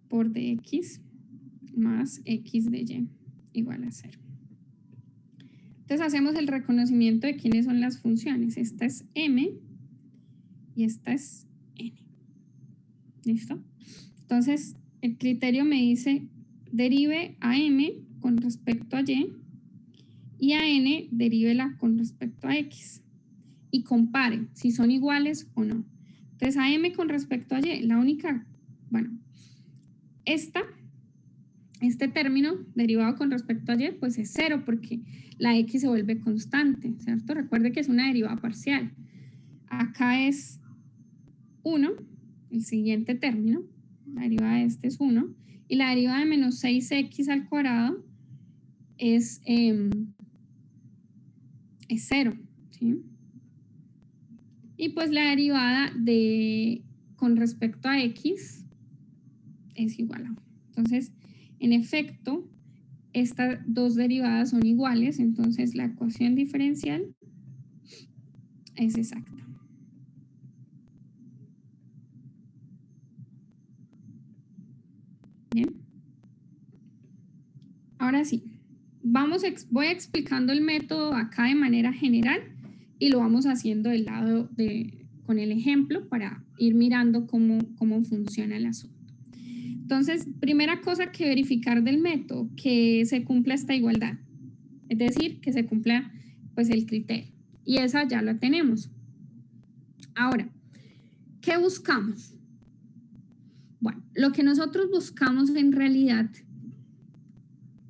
por dx más x de y igual a 0. Entonces hacemos el reconocimiento de quiénes son las funciones. Esta es m y esta es n. ¿Listo? Entonces el criterio me dice derive a m con respecto a y a n derívela con respecto a x y compare si son iguales o no. Entonces a m con respecto a y, la única, bueno, este término derivado con respecto a y pues es 0 porque la x se vuelve constante, ¿cierto? Recuerde que es una derivada parcial. Acá es 1, el siguiente término, la derivada de este es 1, y la derivada de menos 6x al cuadrado es 0, ¿sí? Y pues la derivada con respecto a x es igual a 1. Entonces, en efecto, estas dos derivadas son iguales, entonces la ecuación diferencial es exacta. Bien. Ahora sí, voy explicando el método acá de manera general y lo vamos haciendo del lado con el ejemplo para ir mirando cómo funciona el asunto. Entonces, primera cosa que verificar del método, que se cumpla esta igualdad. Es decir, que se cumpla pues el criterio. Y esa ya la tenemos. Ahora, ¿qué buscamos? Bueno, lo que nosotros buscamos en realidad,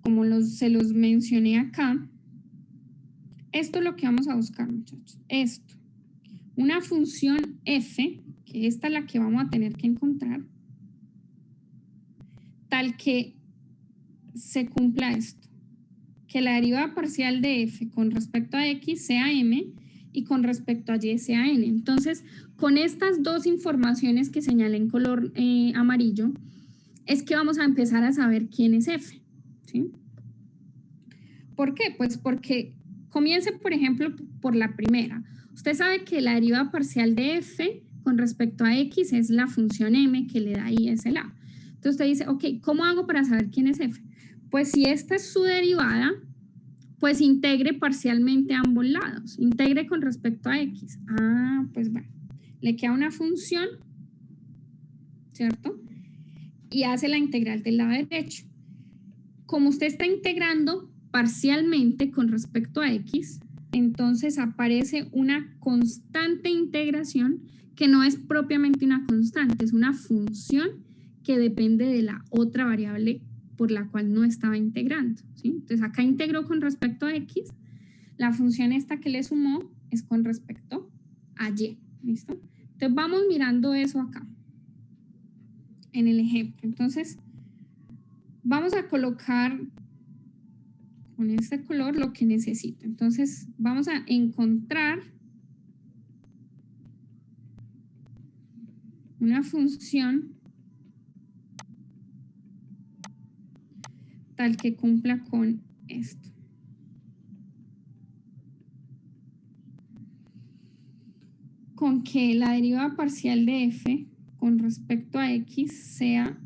como se los mencioné acá, esto es lo que vamos a buscar, muchachos. Esto. Una función f, que esta es la que vamos a tener que encontrar, tal que se cumpla esto. Que la derivada parcial de f con respecto a x sea m y con respecto a y sea n. Entonces, con estas dos informaciones que señalé en color amarillo, es que vamos a empezar a saber quién es f, ¿sí? ¿Por qué? Pues porque comience, por ejemplo, por la primera. Usted sabe que la derivada parcial de f con respecto a x es la función m que le da i es el a. Entonces usted dice, ok, ¿cómo hago para saber quién es f? Pues si esta es su derivada, pues integre parcialmente a ambos lados. Integre con respecto a x. Ah, pues bueno, le queda una función, ¿cierto? Y hace la integral del lado derecho. Como usted está integrando parcialmente con respecto a x, entonces aparece una constante integración que no es propiamente una constante, es una función que depende de la otra variable por la cual no estaba integrando, ¿sí? Entonces acá integró con respecto a x, la función esta que le sumó es con respecto a y, ¿listo? Entonces vamos mirando eso acá en el ejemplo. Entonces vamos a colocar con este color lo que necesito. Entonces vamos a encontrar una función tal que cumpla con esto. Con que la derivada parcial de f con respecto a x sea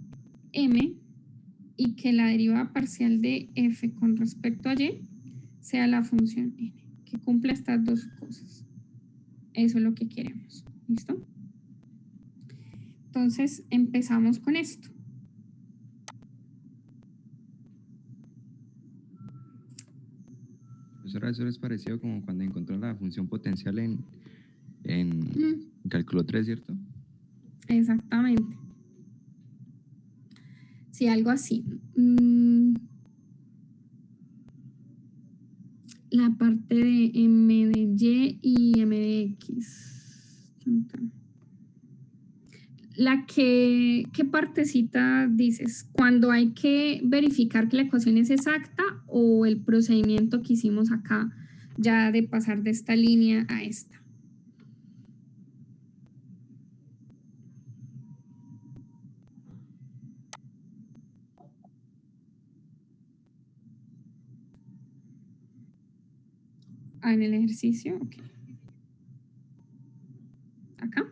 m y que la derivada parcial de f con respecto a y sea la función n, que cumpla estas dos cosas. Eso es lo que queremos. ¿Listo? Entonces empezamos con esto. Eso es parecido como cuando encontró la función potencial en cálculo 3, ¿cierto? Exactamente. Sí, algo así. La parte de M de Y y M de X. ¿Qué partecita dices? ¿Cuando hay que verificar que la ecuación es exacta o el procedimiento que hicimos acá ya de pasar de esta línea a esta? En el ejercicio, ok. Acá.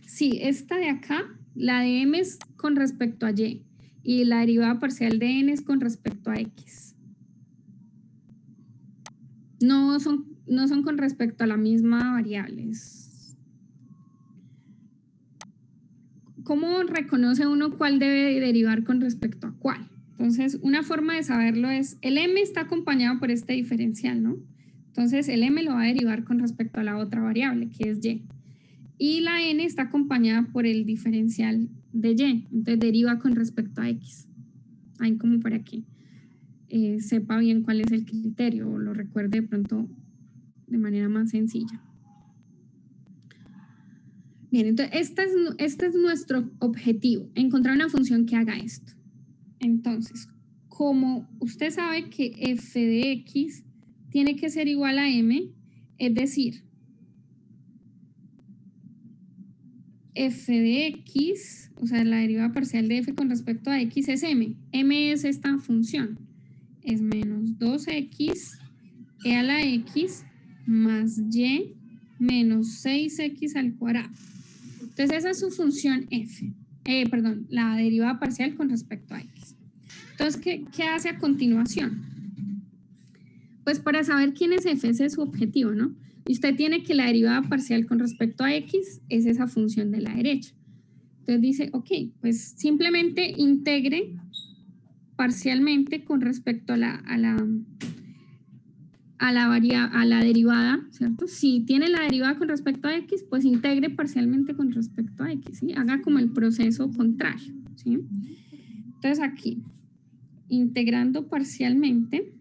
Sí, esta de acá, la de M es con respecto a Y y la derivada parcial de N es con respecto a X. No son con respecto a la misma variable. ¿Cómo reconoce uno cuál debe derivar con respecto a cuál? Entonces, una forma de saberlo es, el M está acompañado por este diferencial, ¿no? Entonces, el M lo va a derivar con respecto a la otra variable, que es Y. Y la N está acompañada por el diferencial de Y, entonces deriva con respecto a X. Ahí como para que sepa bien cuál es el criterio o lo recuerde de pronto de manera más sencilla. Bien, entonces este es nuestro objetivo, encontrar una función que haga esto. Entonces, como usted sabe que f de x tiene que ser igual a m, es decir, f de x, o sea, la derivada parcial de f con respecto a x es m. M es esta función, es menos 2x e a la x más y menos 6x al cuadrado. Entonces esa es su función f, la derivada parcial con respecto a x. Entonces, ¿qué hace a continuación? Pues para saber quién es f, ese es su objetivo, ¿no? Y usted tiene que la derivada parcial con respecto a x es esa función de la derecha. Entonces dice, ok, pues simplemente integre parcialmente con respecto a la derivada, ¿cierto? Si tiene la derivada con respecto a x, pues integre parcialmente con respecto a x, ¿sí? Haga como el proceso contrario, ¿sí? Entonces aquí, integrando parcialmente,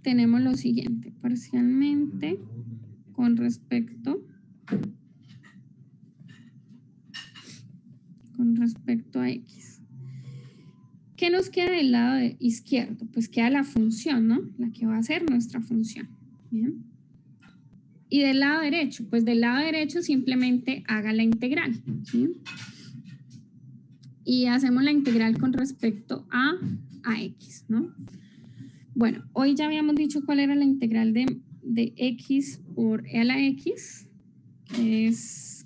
tenemos lo siguiente, parcialmente con respecto a x. ¿Qué nos queda del lado izquierdo? Pues queda la función, ¿no? La que va a ser nuestra función. ¿Bien? Y del lado derecho, pues del lado derecho simplemente haga la integral, ¿sí? Y hacemos la integral con respecto a x, ¿no? Bueno, hoy ya habíamos dicho cuál era la integral de x por e a la x, que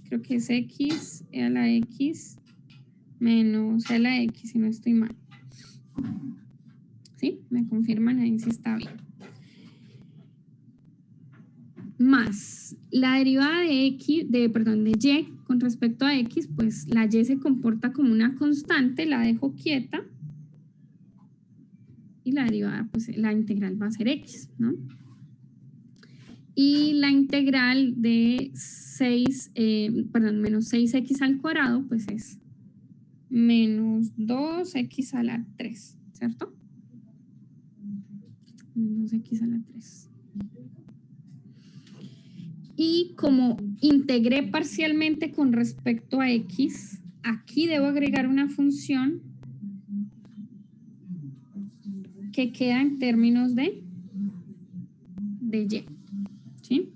creo que es x e a la x menos e a la x, si no estoy mal. ¿Sí? Me confirman ahí si está bien. Más la derivada de y con respecto a x, pues la y se comporta como una constante, la dejo quieta y la derivada, pues la integral va a ser x, ¿no? Y la integral de menos 6x al cuadrado, pues es menos 2x a la 3, ¿cierto? 2x a la 3. Y como integré parcialmente con respecto a x, aquí debo agregar una función que queda en términos de y. ¿Sí?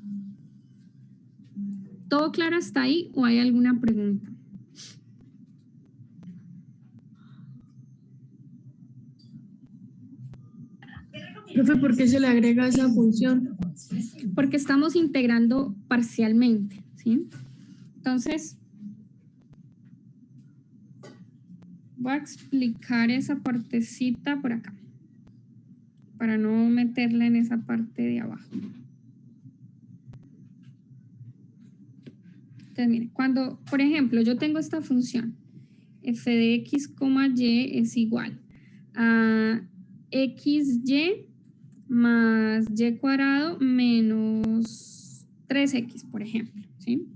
¿Todo claro hasta ahí o hay alguna pregunta? Profe, ¿por qué se le agrega esa función? Porque estamos integrando parcialmente, ¿sí? Entonces, Voy a explicar esa partecita por acá, para no meterla en esa parte de abajo. Entonces, miren, cuando, por ejemplo, yo tengo esta función, f de x, y es igual a xy más y cuadrado menos 3x, por ejemplo, ¿sí?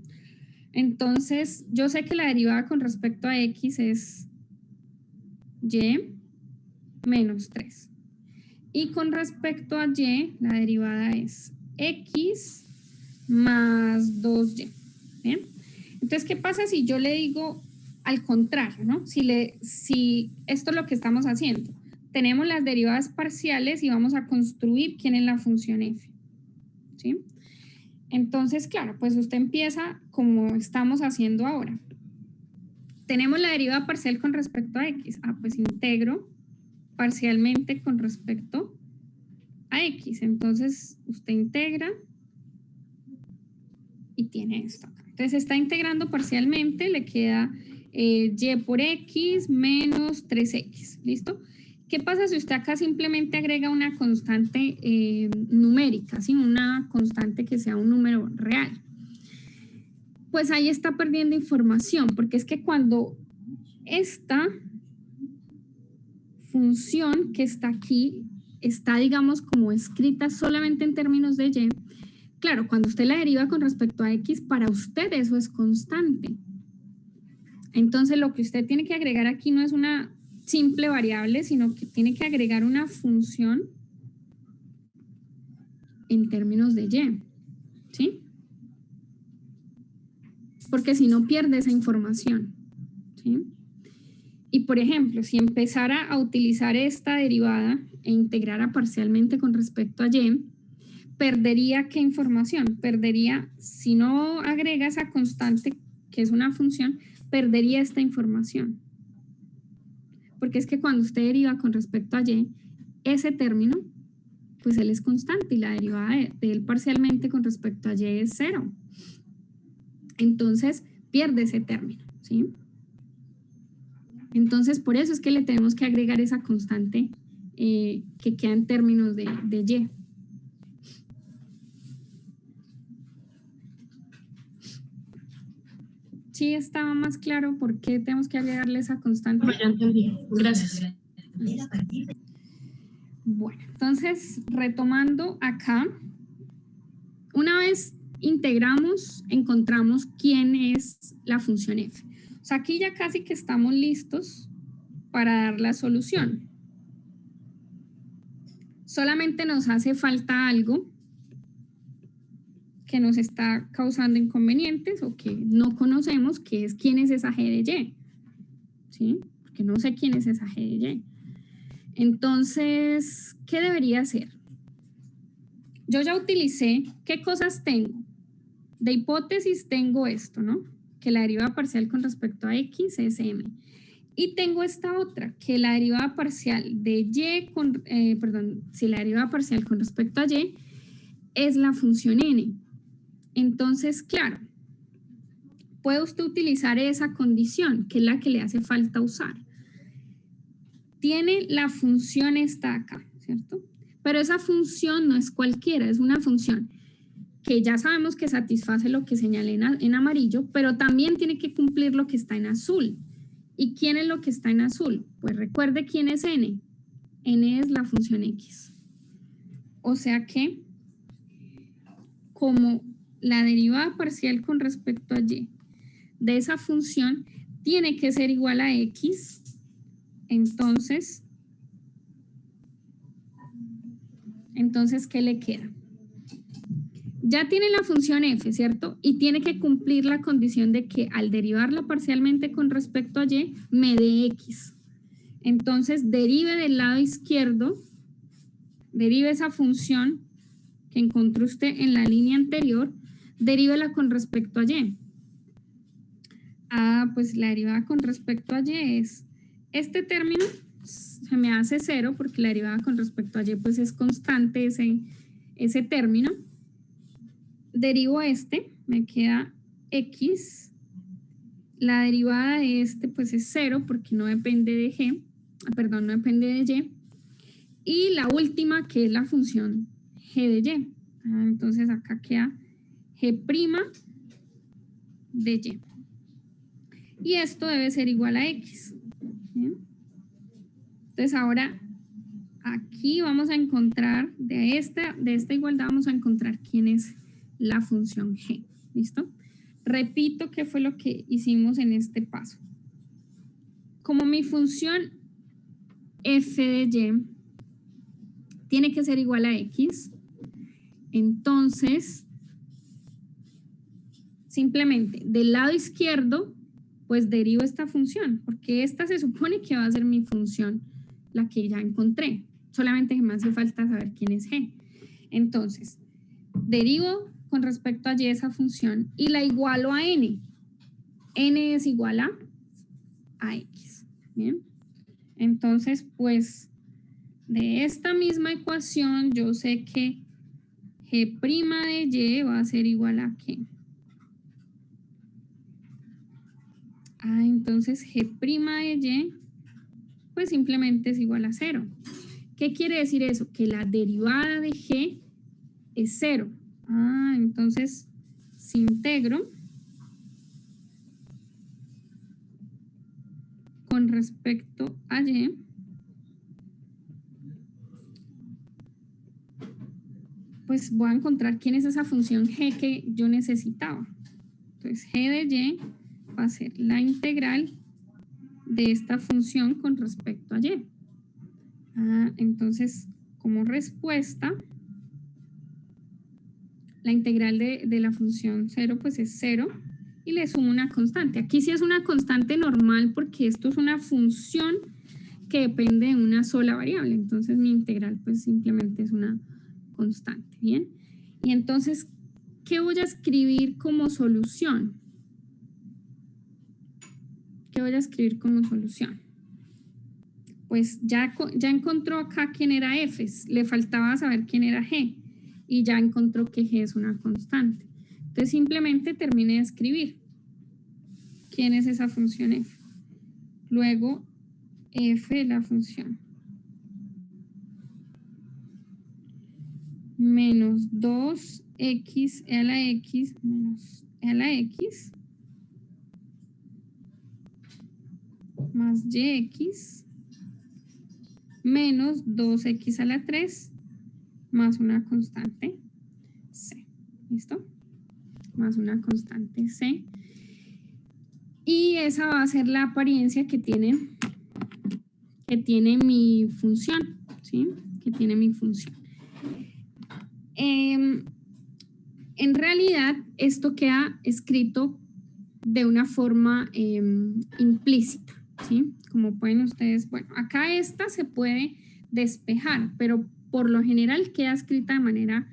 Entonces, yo sé que la derivada con respecto a x es y menos 3. Y con respecto a y, la derivada es x más 2y. ¿Bien? Entonces, ¿qué pasa si yo le digo al contrario, ¿no? Si esto es lo que estamos haciendo. Tenemos las derivadas parciales y vamos a construir quién es la función f. ¿Sí? Entonces, claro, pues usted empieza como estamos haciendo ahora. Tenemos la derivada parcial con respecto a x. Pues integro parcialmente con respecto a x. Entonces, usted integra y tiene esto acá. Entonces, está integrando parcialmente, le queda y por x menos 3x. ¿Listo? ¿Qué pasa si usted acá simplemente agrega una constante numérica, ¿sí? Una constante que sea un número real? Pues ahí está perdiendo información, porque es que cuando esta función que está aquí está, digamos, como escrita solamente en términos de y, claro, cuando usted la deriva con respecto a x, para usted eso es constante. Entonces, lo que usted tiene que agregar aquí no es una simple variable, sino que tiene que agregar una función en términos de y, ¿sí? Porque si no pierde esa información, ¿sí? Y por ejemplo, si empezara a utilizar esta derivada e integrara parcialmente con respecto a y, perdería ¿qué información? Perdería, si no agrega esa constante, que es una función, perdería esta información. Porque es que cuando usted deriva con respecto a y, ese término, pues él es constante y la derivada de él parcialmente con respecto a y es 0. Entonces, pierde ese término, ¿sí? Entonces, por eso es que le tenemos que agregar esa constante que queda en términos de y. Sí, estaba más claro por qué tenemos que agregarle esa constante. Ya entendí. Gracias. Bueno, entonces, retomando acá, una vez integramos, encontramos quién es la función f. O sea, aquí ya casi que estamos listos para dar la solución. Solamente nos hace falta algo que nos está causando inconvenientes o que no conocemos, que es quién es esa g de y. ¿Sí? Porque no sé quién es esa g de y. Entonces, ¿qué debería hacer? Yo ya utilicé, ¿qué cosas tengo? De hipótesis tengo esto, ¿no? Que la derivada parcial con respecto a x es m. Y tengo esta otra, que la derivada parcial de y, la derivada parcial con respecto a y es la función n. Entonces, claro, puede usted utilizar esa condición, que es la que le hace falta usar. Tiene la función esta acá, ¿cierto? Pero esa función no es cualquiera, es una función que ya sabemos que satisface lo que señalé en amarillo, pero también tiene que cumplir lo que está en azul. ¿Y quién es lo que está en azul? Pues recuerde quién es n. N es la función x. O sea que, como la derivada parcial con respecto a y de esa función tiene que ser igual a x, entonces, ¿qué le queda? Ya tiene la función f, ¿cierto? Y tiene que cumplir la condición de que al derivarla parcialmente con respecto a y, me dé x. Entonces, derive del lado izquierdo, derive esa función que encontró usted en la línea anterior, derívela con respecto a y. Pues la derivada con respecto a y es este término, se me hace 0 porque la derivada con respecto a y pues es constante ese término. Derivo me queda x, La derivada de este pues es 0 porque no depende de g, perdón, no depende de y. Y la última que es la función g de y. Entonces acá queda g' de y. Y esto debe ser igual a x. ¿Bien? Entonces ahora aquí vamos a encontrar, de esta igualdad vamos a encontrar quién es la función g. ¿Listo? Repito qué fue lo que hicimos en este paso. Como mi función f de y tiene que ser igual a x, entonces simplemente del lado izquierdo pues derivo esta función, porque esta se supone que va a ser mi función, la que ya encontré, solamente que me hace falta saber quién es g. Entonces derivo con respecto a y esa función y la igualo a n. N es igual a x. Bien. Entonces, pues, de esta misma ecuación, yo sé que g' de y va a ser igual a ¿qué? Entonces g' de y, pues simplemente es igual a 0. ¿Qué quiere decir eso? Que la derivada de g es 0. Entonces, si integro con respecto a y, pues voy a encontrar quién es esa función g que yo necesitaba. Entonces, g de y va a ser la integral de esta función con respecto a y. Entonces, como respuesta, la integral de la función 0 pues es 0 y le sumo una constante. Aquí sí es una constante normal porque esto es una función que depende de una sola variable. Entonces mi integral pues simplemente es una constante. Bien. Y entonces, ¿qué voy a escribir como solución? ¿Qué voy a escribir como solución? Pues ya encontró acá quién era f, le faltaba saber quién era g. Y ya encontró que g es una constante. Entonces simplemente termine de escribir quién es esa función f. Luego f de la función menos 2x a la x menos a la x más yx menos 2x a la 3 más una constante c. ¿Listo? Más una constante c. Y esa va a ser la apariencia que tiene mi función, ¿sí? Que tiene mi función. En realidad, esto queda escrito de una forma implícita, ¿sí? Como pueden ustedes, bueno, acá esta se puede despejar, pero por lo general queda escrita de manera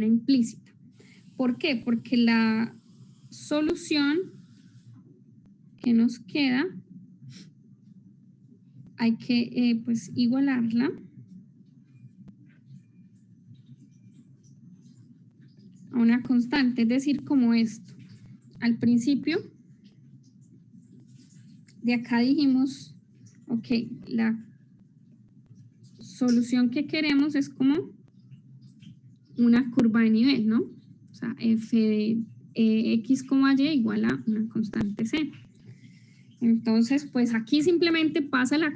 implícita. ¿Por qué? Porque la solución que nos queda hay que pues igualarla a una constante, es decir, como esto. Al principio de acá dijimos, ok, la solución que queremos es como una curva de nivel, ¿no? O sea, f de x, y igual a una constante c. Entonces, pues aquí simplemente pasa la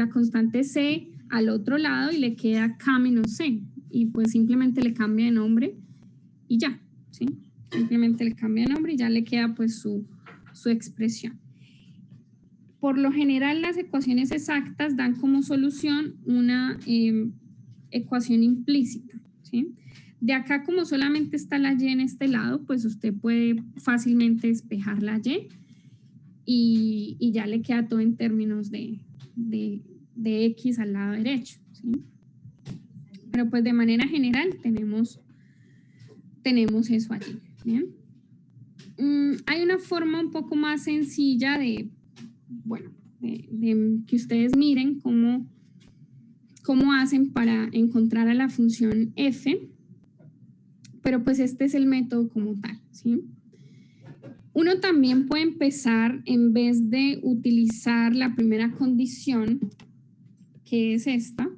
constante c al otro lado y le queda k menos c. Y pues simplemente le cambia de nombre y ya, ¿sí? Simplemente le cambia de nombre y ya le queda pues su expresión. Por lo general, las ecuaciones exactas dan como solución una ecuación implícita, ¿sí? De acá, como solamente está la y en este lado, pues usted puede fácilmente despejar la y ya le queda todo en términos de x al lado derecho, ¿sí? Pero pues de manera general tenemos eso allí, ¿bien? Hay una forma un poco más sencilla de que ustedes miren cómo hacen para encontrar a la función f, pero pues este es el método como tal, ¿sí? Uno también puede empezar, en vez de utilizar la primera condición, que es esta,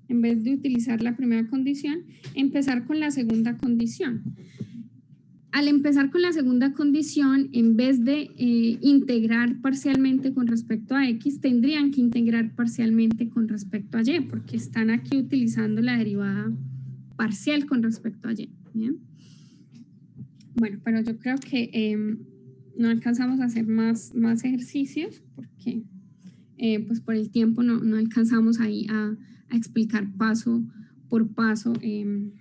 en vez de utilizar la primera condición, empezar con la segunda condición. Al empezar con la segunda condición, en vez de integrar parcialmente con respecto a X, tendrían que integrar parcialmente con respecto a Y, porque están aquí utilizando la derivada parcial con respecto a Y. ¿Bien? Bueno, pero yo creo que no alcanzamos a hacer más ejercicios, porque pues por el tiempo no alcanzamos ahí a explicar paso por paso el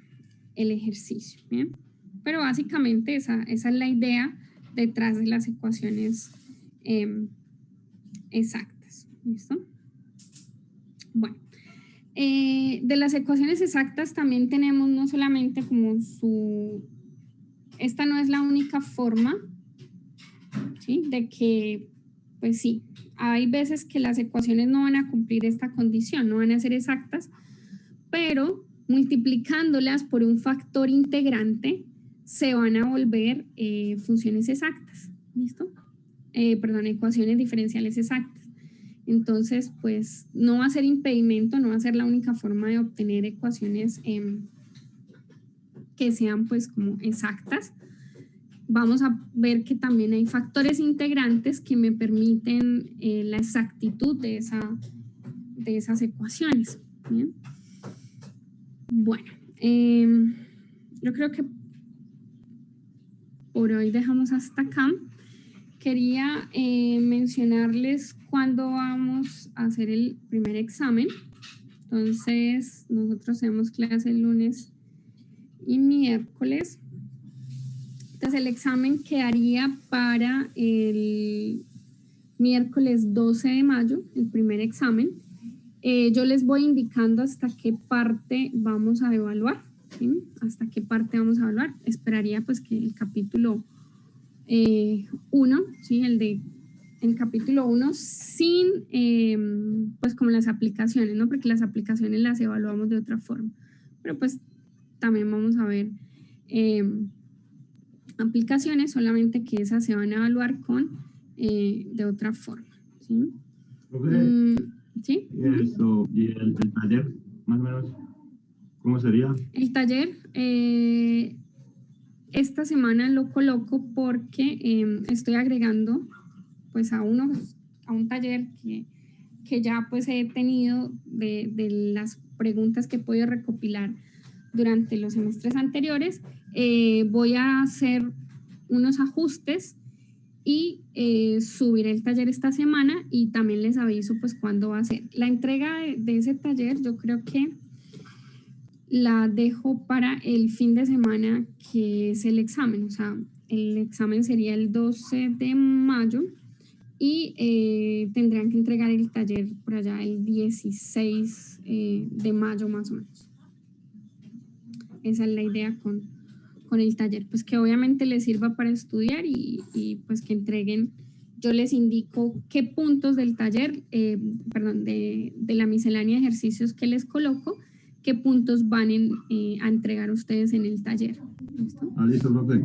ejercicio. ¿Bien? Pero básicamente esa es la idea detrás de las ecuaciones exactas. ¿Listo? Bueno, de las ecuaciones exactas también tenemos no solamente como esta no es la única forma, ¿sí? De que, pues sí, hay veces que las ecuaciones no van a cumplir esta condición, no van a ser exactas, pero multiplicándolas por un factor integrante, se van a volver funciones exactas, ¿listo? Perdón, ecuaciones diferenciales exactas. Entonces, pues no va a ser impedimento, no va a ser la única forma de obtener ecuaciones que sean pues como exactas. Vamos a ver que también hay factores integrantes que me permiten la exactitud de esas ecuaciones. ¿Bien? Bueno, yo creo que por hoy dejamos hasta acá. Quería mencionarles cuándo vamos a hacer el primer examen. Entonces, nosotros tenemos clase el lunes y miércoles. Entonces, el examen quedaría para el miércoles 12 de mayo, el primer examen. Yo les voy indicando hasta qué parte vamos a evaluar. ¿Sí? Hasta qué parte vamos a evaluar. Esperaría pues que el capítulo 1, ¿sí? El capítulo 1 sin pues como las aplicaciones, ¿no? Porque las aplicaciones las evaluamos de otra forma. Pero pues también vamos a ver aplicaciones, solamente que esas se van a evaluar de otra forma. ¿Sí? ¿Sí? ¿Y el taller, más o menos, cómo sería? El taller, esta semana lo coloco porque estoy agregando pues a un taller que ya pues he tenido de las preguntas que he podido recopilar durante los semestres anteriores. Voy a hacer unos ajustes y subir el taller esta semana, y también les aviso pues cuándo va a ser. La entrega de ese taller yo creo que la dejo para el fin de semana que es el examen, o sea, el examen sería el 12 de mayo y tendrán que entregar el taller por allá el 16 de mayo más o menos. Esa es la idea con el taller, pues que obviamente les sirva para estudiar y pues que entreguen. Yo les indico qué puntos del taller, de la miscelánea de ejercicios que les coloco, qué puntos van a entregar ustedes en el taller. ¿Listo? Listo, profe.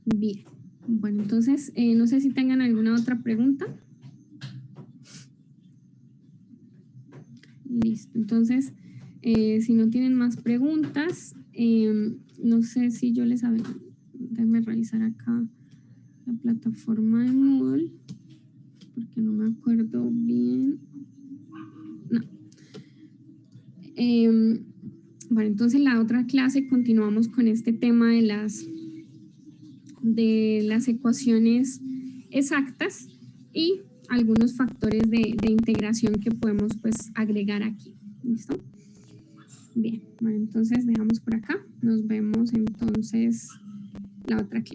Bien. Bueno, entonces, no sé si tengan alguna otra pregunta. Listo. Entonces, si no tienen más preguntas, no sé si yo les hago. Déjenme revisar acá la plataforma de Moodle, porque no me acuerdo bien. No. Bueno, entonces la otra clase continuamos con este tema de las ecuaciones exactas y algunos factores de integración que podemos pues agregar aquí. ¿Listo? Bien, bueno, entonces dejamos por acá. Nos vemos entonces la otra clase.